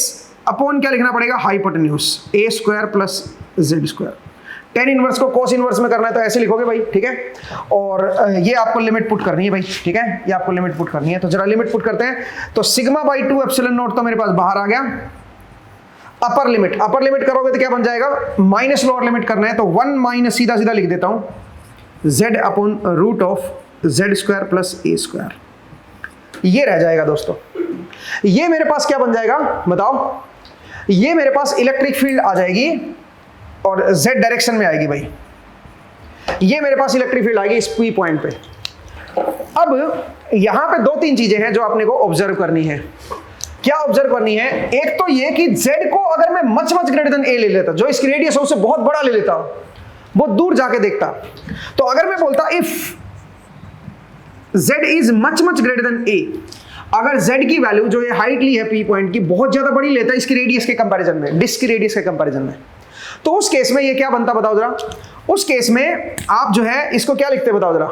अपॉन क्या लिखना पड़ेगा, hypotenuse, a square plus z square. Tan inverse को कोस इनवर्स में करना है तो ऐसे लिखोगे भाई, ठीक है, और ये आपको लिमिट पुट करनी है भाई, ठीक है, ये आपको लिमिट पुट करनी है। तो जरा लिमिट पुट करते हैं, तो सिग्मा बाई 2 एप्सिलॉन नॉट तो मेरे पास बाहर आ गया। अपर लिमिट करोगे तो क्या बन जाएगा, माइनस लोअर लिमिट करना है तो 1 माइनस, सीधा सीधा लिख देता हूं, z upon root of z square plus a square, ये रह जाएगा दोस्तों। ये मेरे पास क्या बन जाएगा बताओ, ये मेरे पास इलेक्ट्रिक फील्ड आ जाएगी और z डायरेक्शन में आएगी भाई, ये मेरे पास इलेक्ट्रिक फील्ड आएगी इस पी पॉइंट पे। अब यहां पे दो तीन चीजें हैं जो आपने को ऑब्जर्व करनी है। क्या ऑब्जर्व करनी है, एक तो ये कि z को अगर मैं मच ग्रेटर देन a ले लेता, जो इसकी रेडियस है उससे बहुत बड़ा ले लेता, बहुत दूर जाके देखता, तो अगर मैं बोलता if z is much greater than a, अगर z की वैल्यू जो ये हाइट ली है पी पॉइंट की बहुत ज्यादा बड़ी लेता है इसकी रेडियस के कंपैरिजन में, डिस्क की रेडियस के कंपैरिजन में, तो उस केस में ये क्या बनता बताओ जरा। उस केस में आप जो है इसको क्या लिखते बताओ जरा,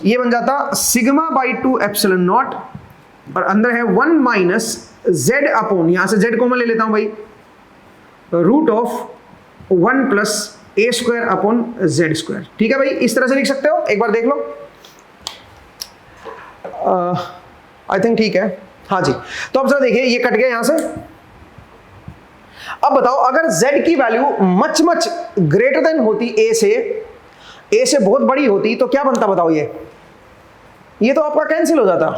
ये बन जाता सिग्मा बाई 2 एप्सिलॉन नॉट, और अंदर है 1 माइनस जेड अपॉन, यहां से जेड कॉमन ले लेता हूं भाई, root of 1 plus a square upon z square. ठीक है भाई, इस तरह से लिख सकते हो, एक बार देख लो, आई थिंक ठीक है, हाँ जी। तो अब जरा देखिए ये कट गया यहां से। अब बताओ अगर z की वैल्यू मच ग्रेटर देन होती a से बहुत बड़ी होती तो क्या बनता बताओ, ये तो आपका कैंसिल हो जाता,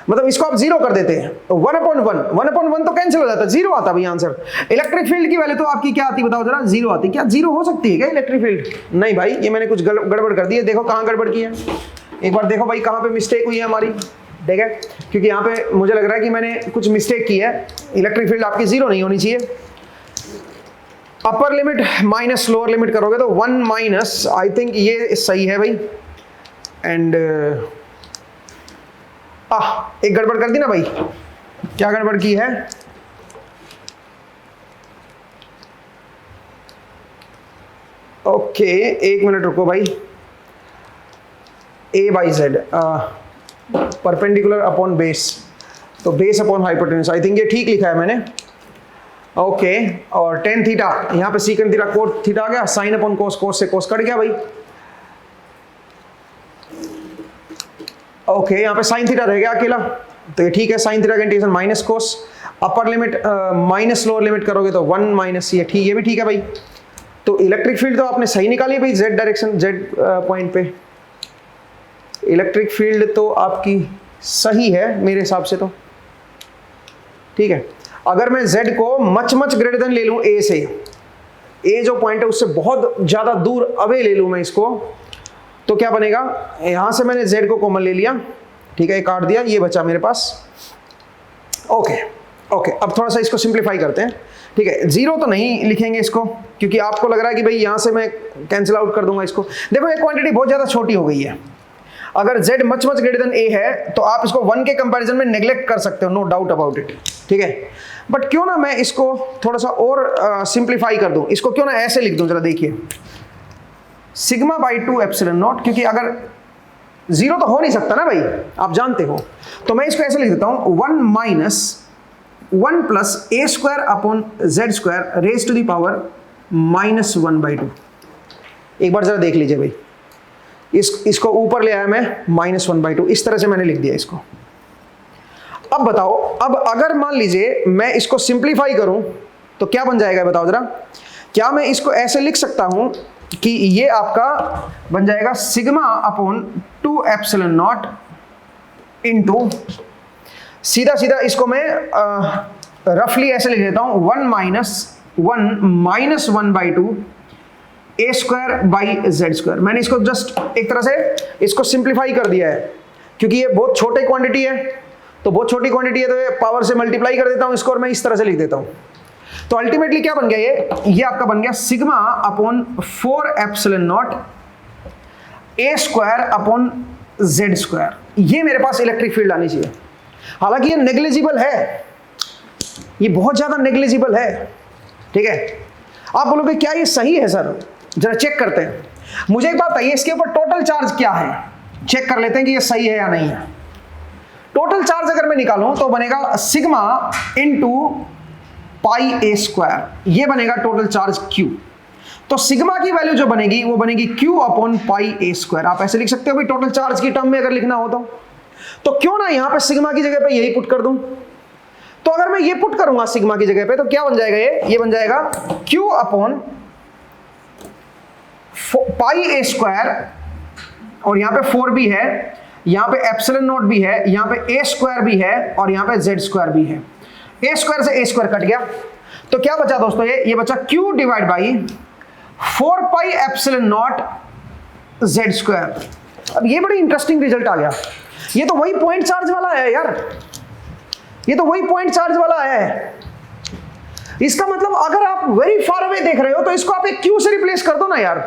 मतलब इसको आप जीरो कर देते हैं, 1/1 तो कैंसिल हो जाता, जीरो आता भाई आंसर। इलेक्ट्रिक फील्ड की वैल्यू तो आपकी क्या आती बताओ जरा, जीरो आती। क्या जीरो हो सकती है क्या इलेक्ट्रिक फील्ड? नहीं भाई, ये मैंने कुछ गड़बड़ कर दी है, देखो कहां गड़बड़ की है, एक बार देखो भाई कहां पे मिस्टेक हुई है हमारी, ठीक है, क्योंकि यहाँ पे मुझे लग रहा है कि मैंने कुछ मिस्टेक की है। इलेक्ट्रिक फील्ड आपकी जीरो नहीं होनी चाहिए। Upper limit minus lower limit करोगे तो 1 माइनस, आई थिंक ये सही है भाई, एंड एक गड़बड़ कर दी ना भाई, क्या गड़बड़ की है, ओके एक मिनट रुको भाई, a by z perpendicular upon base, तो base upon hypotenuse, I think ये ठीक लिखा है मैंने, ओके। और टेन थीटा, यहां पे सीकेंट थीटा कोट थीटा आ गया, साइन अपॉन कोस, कोस से कोस कट गया भाई, ओके। यहां पे साइन थीटा रह गया अकेला, तो ये ठीक है, साइन थीटा का integration minus cos, upper limit minus lower limit करोगे तो 1 माइनस, ये ठीक, ये भी ठीक है भाई। तो इलेक्ट्रिक फील्ड तो आपने सही निकाली भाई, जेड डायरेक्शन, जेड पॉइंट पे इलेक्ट्रिक फील्ड तो आपकी सही है मेरे हिसाब से, तो ठीक है। अगर मैं z को मच ग्रेटर देन ले लूं a से, a जो पॉइंट है उससे बहुत ज्यादा दूर अवे ले लूं मैं इसको, तो क्या बनेगा, यहां से मैंने z को कॉमन ले लिया, ठीक है, काट दिया, ये बचा मेरे पास, ओके। अब थोड़ा सा इसको सिंप्लीफाई करते हैं, ठीक है। जीरो तो नहीं लिखेंगे इसको, क्योंकि आपको लग रहा है कि भाई यहां से मैं कैंसिल आउट कर दूंगा इसको। देखो ये क्वांटिटी बहुत ज्यादा छोटी हो गई है, अगर z much greater than a है तो आप इसको 1 के कंपैरिजन में नेग्लेक्ट कर सकते हो, नो डाउट अबाउट इट, ठीक है। बट क्यों ना मैं इसको थोड़ा सा और सिंप्लीफाई कर दूं, इसको क्यों ना ऐसे लिख दूं, जरा देखिए, सिग्मा बाई 2 एप्सिलॉन नॉट, क्योंकि अगर जीरो तो हो नहीं सकता ना भाई, आप जानते हो, तो मैं इसको ऐसे लिख देता हूं, 1 minus 1 plus a square upon z square raise to the power -1/2। एक बार जरा देख लीजिए भाई, इसको ऊपर ले आया मैं -1/2, इस तरह से मैंने लिख दिया इसको। अब बताओ, अब अगर मान लीजिए मैं इसको सिंप्लीफाई करूं तो क्या बन जाएगा बताओ जरा। क्या मैं इसको ऐसे लिख सकता हूं कि ये आपका बन जाएगा sigma upon 2 epsilon naught into, सीधा सीधा इसको मैं रफली ऐसे लिख देता हूं 1 minus 1/2 A square by Z square. मैंने इसको जस्ट एक तरह से इसको सिंप्लीफाई कर दिया है, क्योंकि ये बहुत छोटे क्वांटिटी है, तो बहुत छोटी क्वांटिटी है तो ये पावर से मल्टीप्लाई कर देता हूं इसको, और मैं इस तरह से लिख देता हूं। तो अल्टीमेटली क्या बन गया, ये आपका बन गया sigma upon 4 epsilon not a square upon z square. ये मेरे पास इलेक्ट्रिक फील्ड आनी चाहिए। हालांकि ये नेग्लिजिबल है, ये बहुत ज्यादा नेग्लिजिबल है, ठीक है। आप बोलोगे क्या ये सही है सर, जरा चेक करते हैं। मुझे एक बात बताइए, इसके ऊपर टोटल चार्ज क्या है, चेक कर लेते हैं कि ये सही है या नहीं है। टोटल चार्ज अगर मैं निकालूं तो बनेगा सिग्मा इनटू पाई ए स्क्वायर, ये बनेगा टोटल चार्ज Q। तो सिग्मा की वैल्यू जो बनेगी वो बनेगी Q अपॉन पाई ए स्क्वायर। आप ऐसे लिख सकते हो भाई, टोटल चार्ज की टर्म में अगर लिखना हो तो क्यों ना यहां पे सिग्मा की जगह पे यही पुट कर दूं। तो अगर मैं ये पुट करूंगा सिग्मा की जगह पे तो क्या बन जाएगा, ये बन जाएगा Q अपॉन पाई ए स्क्वायर, और यहां पे 4 भी है, यहां पे एप्सिलॉन नॉट भी है, यहां पे ए स्क्वायर भी है, और यहां पे जेड स्क्वायर भी है। ए स्क्वायर से ए स्क्वायर कट गया, तो क्या बचा दोस्तों, ये बचा Q divide by 4 pi epsilon naught z square. अब ये बड़ी इंटरेस्टिंग रिजल्ट आ गया। ये तो वही पॉइंट चार्ज वाला है यार, ये तो वही पॉइंट चार्ज वाला है। इसका मतलब अगर आप वेरी फार अवे देख रहे हो तो इसको आप एक Q से रिप्लेस कर दो ना यार।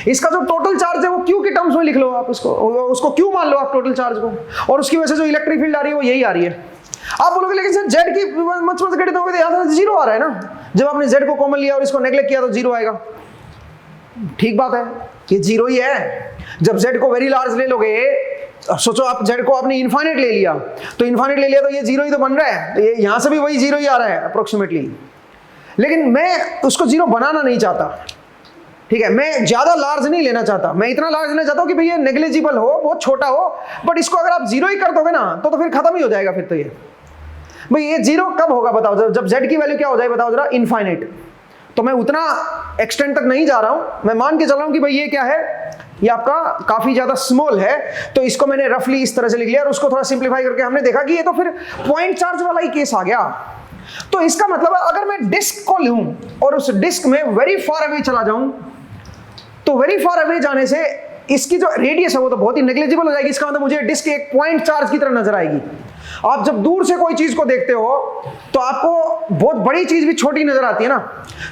इसका जो टोटल चार्ज है वो Q के टर्म्स में लिख लो आप, उसको Q मान लो आप टोटल चार्ज को, और उसकी वजह से जो इलेक्ट्रिक फील्ड आ रही है वो यही आ रही है। आप बोलोगे लेकिन सर जेड की मच गणित होगी तो यहां से जीरो आ रहा है ना, जब आपने जेड को कॉमन लिया और इसको नेग्लेक्ट किया तो जीरो आएगा। ठीक बात है, ये जीरो ही है। जब जेड को वेरी लार्ज ले लोगे, सोचो आप जेड को आपने इनफाइनाइट ले लिया, तो इनफाइनाइट ले लिया तो ये जीरो ही तो बन रहा है, तो ये यहां से भी वही जीरो ही आ रहा है अप्रोक्सीमेटली। लेकिन मैं उसको जीरो बनाना नहीं चाहता, ठीक है। मैं ज्यादा लार्ज नहीं लेना चाहता, मैं इतना लार्ज लेना चाहता हूं कि भाई ये नेग्लिजिबल हो, बहुत छोटा हो, बट इसको अगर आप जीरो ही कर दोगे ना तो फिर खत्म ही हो जाएगा। फिर तो ये भाई ये जीरो कब होगा बताओ, जब जेड की वैल्यू क्या हो जाए बताओ जरा, इनफाइनाइट। तो मैं उतना एक्सटेंड तक नहीं जा रहा हूं, मैं मान के चल रहा हूं कि भाई ये क्या है, ये आपका काफी ज्यादा स्मॉल है, तो इसको मैंने रफली इस तरह से लिख लिया, और उसको थोड़ा सिंप्लीफाई करके हमने देखा कि ये तो फिर पॉइंट चार्ज वाला ही केस आ गया। तो इसका मतलब है अगर मैं डिस्क को लूं और उस डिस्क में वेरी फार अवे चला जाऊं, तो वेरी फार अवे जाने से इसकी जो रेडियस है वो तो बहुत ही नेग्लिजिबल हो जाएगी। इसका मतलब मुझे डिस्क एक पॉइंट चार्ज की तरह नजर आएगी। आप जब दूर से कोई चीज को देखते हो तो आपको बहुत बड़ी चीज भी छोटी नजर आती है ना,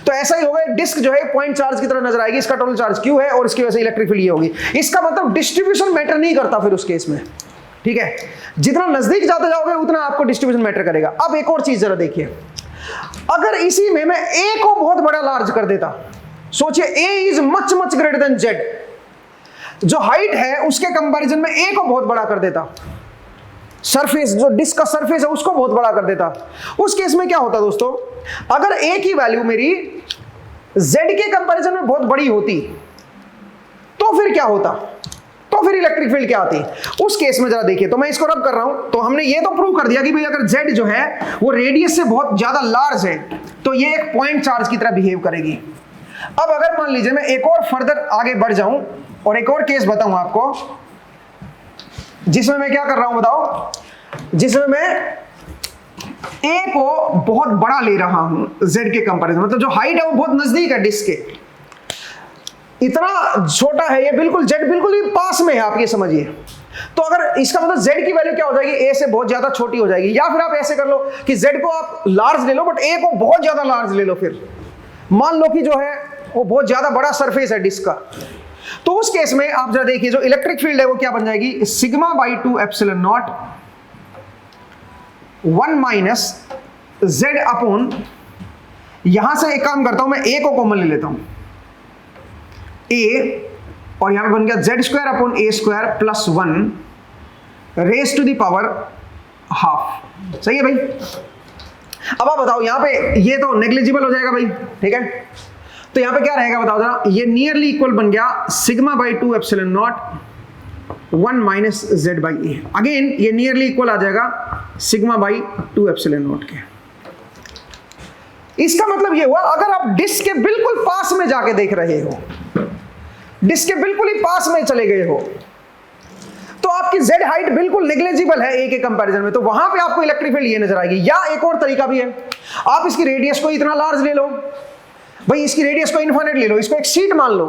तो ऐसा ही होगा, डिस्क जो है पॉइंट चार्ज की तरह नजर आएगी। इसका टोटल चार्ज Q है और इसकी वजह से इलेक्ट्रिक फील्ड ये होगी। इसका मतलब डिस्ट्रीब्यूशन मैटर नहीं करता फिर उस केस में, ठीक है। जितना नजदीक जाते जाओगे उतना आपको डिस्ट्रीब्यूशन मैटर करेगा। अब एक और चीज जरा देखिए, अगर इसी में मैं A को बहुत बड़ा लार्ज कर देता, सोचिए A is much much greater than Z, जो हाइट है उसके कंपैरिजन में A को बहुत बड़ा कर देता, सरफेस जो डिस्क का सरफेस है उसको बहुत बड़ा कर देता, उस केस में क्या होता दोस्तों, अगर A की वैल्यू मेरी Z के कंपैरिजन में बहुत बड़ी होती तो फिर क्या होता, तो फिर इलेक्ट्रिक फील्ड क्या आती उस केस में। जरा देखिए, तो मैं इसको रब कर रहा हूं, तो हमने ये तो प्रूव कर दिया कि भाई अगर Z जो है वो रेडियस से बहुत ज्यादा लार्ज है तो ये एक पॉइंट चार्ज की तरह बिहेव करेगी। अब अगर मान लीजिए मैं एक और फर्दर आगे बढ़ जाऊं और एक और केस बताऊं आपको, जिसमें मैं क्या कर रहा हूं बताओ, जिसमें मैं A को बहुत बड़ा ले रहा हूं Z के कंपैरिजन, मतलब जो हाइट है वो बहुत नजदीक है डिस्क के, इतना छोटा है ये, बिल्कुल Z बिल्कुल ही पास में है, आप ये समझिए। तो अगर इसका मतलब Z की वैल्यू क्या हो जाएगी, A से बहुत ज्यादा छोटी हो जाएगी। या फिर आप ऐसे कर लो कि Z को आप लार्ज ले लो बट A को बहुत ज्यादा लार्ज ले लो। फिर मान लो कि जो है वो बहुत ज्यादा बड़ा सरफेस है डिस्क का, तो उस केस में आप जरा देखिए जो इलेक्ट्रिक फील्ड है वो क्या बन जाएगी, sigma by 2 epsilon not 1 minus Z upon, यहां से एक काम करता हूं मैं A को कॉमन ले लेता हूं, A, और यहां पे बन गया Z square upon A square plus 1 raise to the power half. सही है भाई। अब आप बताओ यहां पे ये तो नेग्लिजिबल हो जाएगा भाई, ठीक है। तो यहां पे क्या रहेगा बताओ जरा, ये नियरली इक्वल बन गया sigma by 2 epsilon not 1 minus Z by A. Again ये नियरली इक्वल आ जाएगा सिग्मा बाई 2 एप्सिलॉन नॉट के। इसका मतलब ये हुआ अगर आप डिस्क के बिल्कुल पास में जाके देख रहे हो, डिस्क के बिल्कुल ही पास में चले गए हो, तो आपकी जेड हाइट बिल्कुल नेग्लिजिबल है ए के कंपैरिजन में, तो वहां पे आपको इलेक्ट्रिक फील्ड ये नजर आएगी। या एक और तरीका भी है, आप इसकी रेडियस को इतना लार्ज ले लो, भाई इसकी रेडियस को इनफाइनाइट ले लो, इसको एक शीट मान लो,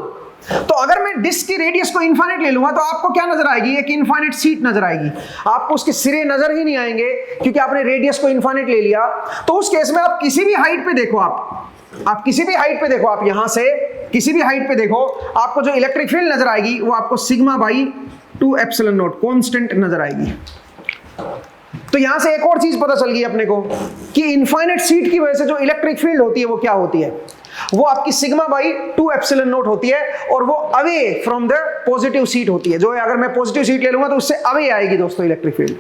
तो अगर मैं डिस्क की रेडियस को इनफाइनाइट ले लूंगा तो आपको क्या नजर आएगी, एक इनफाइनाइट शीट नजर आएगी, आपको उसके सिरे नजर ही नहीं आएंगे क्योंकि आपने रेडियस को इनफाइनाइट ले लिया। तो उस केस में आप किसी भी हाइट पे देखो, आप किसी भी हाइट पे देखो, आप यहां से किसी भी हाइट पे देखो, आपको जो इलेक्ट्रिक फील्ड नजर आएगी वो आपको sigma by 2 epsilon not constant नजर आएगी। तो यहां से एक और चीज पता चल गई अपने को कि इनफाइनाइट शीट की वजह से जो इलेक्ट्रिक फील्ड होती है वो क्या होती है, वो आपकी सिग्मा बाई 2 एप्सिलॉन नॉट होती है, और वो away from the positive sheet होती है। जो है अगर मैं पॉजिटिव शीट ले लूंगा तो उससे अवे आएगी दोस्तों इलेक्ट्रिक फील्ड।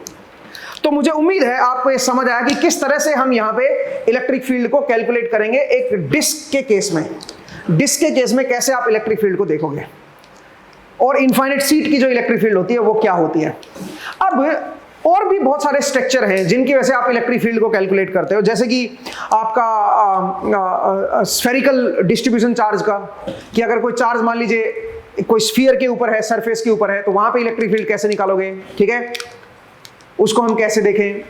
तो मुझे उम्मीद है आपको ये समझ आया कि किस तरह से हम यहां पे इलेक्ट्रिक फील्ड को कैलकुलेट करेंगे एक डिस्क के केस में। डिस्क के केस में कैसे आप इलेक्ट्रिक फील्ड को देखोगे और इनफाइनाइट शीट की जो इलेक्ट्रिक फील्ड होती है वो क्या होती है। अब और भी बहुत सारे स्ट्रक्चर हैं जिनकी वजह से आप इलेक्ट्रिक फील्ड को कैलकुलेट करते हो, जैसे कि आपका स्फेरिकल डिस्ट्रीब्यूशन चार्ज का, कि अगर कोई चार्ज मान लीजिए कोई स्फीयर के ऊपर है, सरफेस के ऊपर है, तो वहां पे इलेक्ट्रिक फील्ड कैसे निकालोगे, ठीक है, उसको हम कैसे देखें।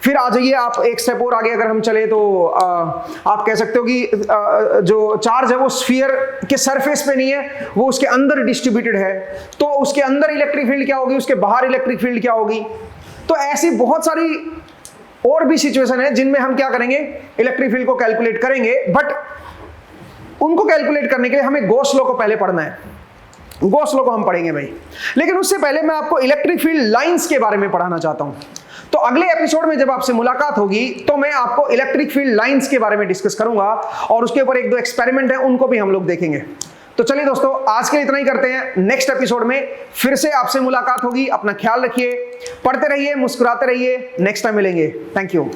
फिर आ जाइए आप एक स्टेप और आगे अगर हम चले तो आप कह सकते हो कि जो चार्ज है वो स्फीयर के सरफेस पे नहीं है, वो उसके अंदर डिस्ट्रीब्यूटेड है, तो उसके अंदर इलेक्ट्रिक फील्ड क्या होगी, उसके बाहर इलेक्ट्रिक फील्ड क्या होगी। तो ऐसी बहुत सारी और भी सिचुएशन है जिनमें हम क्या करेंगे, इलेक्ट्रिक फील्ड को कैलकुलेट करेंगे, बट उनको कैलकुलेट करने के लिए हमें गॉस लॉ को पहले पढ़ना है। गॉस लॉ को हम पढ़ेंगे भाई, लेकिन उससे पहले मैं आपको इलेक्ट्रिक फील्ड लाइंस के बारे में पढ़ाना चाहता हूं। तो अगले एपिसोड में जब आपसे मुलाकात होगी तो मैं आपको इलेक्ट्रिक फील्ड लाइंस के बारे में डिस्कस करूंगा और उसके ऊपर एक दो एक्सपेरिमेंट है उनको भी हम लोग देखेंगे। तो चलिए दोस्तों, आज के लिए इतना ही करते हैं। नेक्स्ट एपिसोड में फिर से आपसे मुलाकात होगी। अपना ख्याल रखिए, पढ़ते रहिए, मुस्कुराते रहिए। नेक्स्ट टाइम मिलेंगे। Thank you.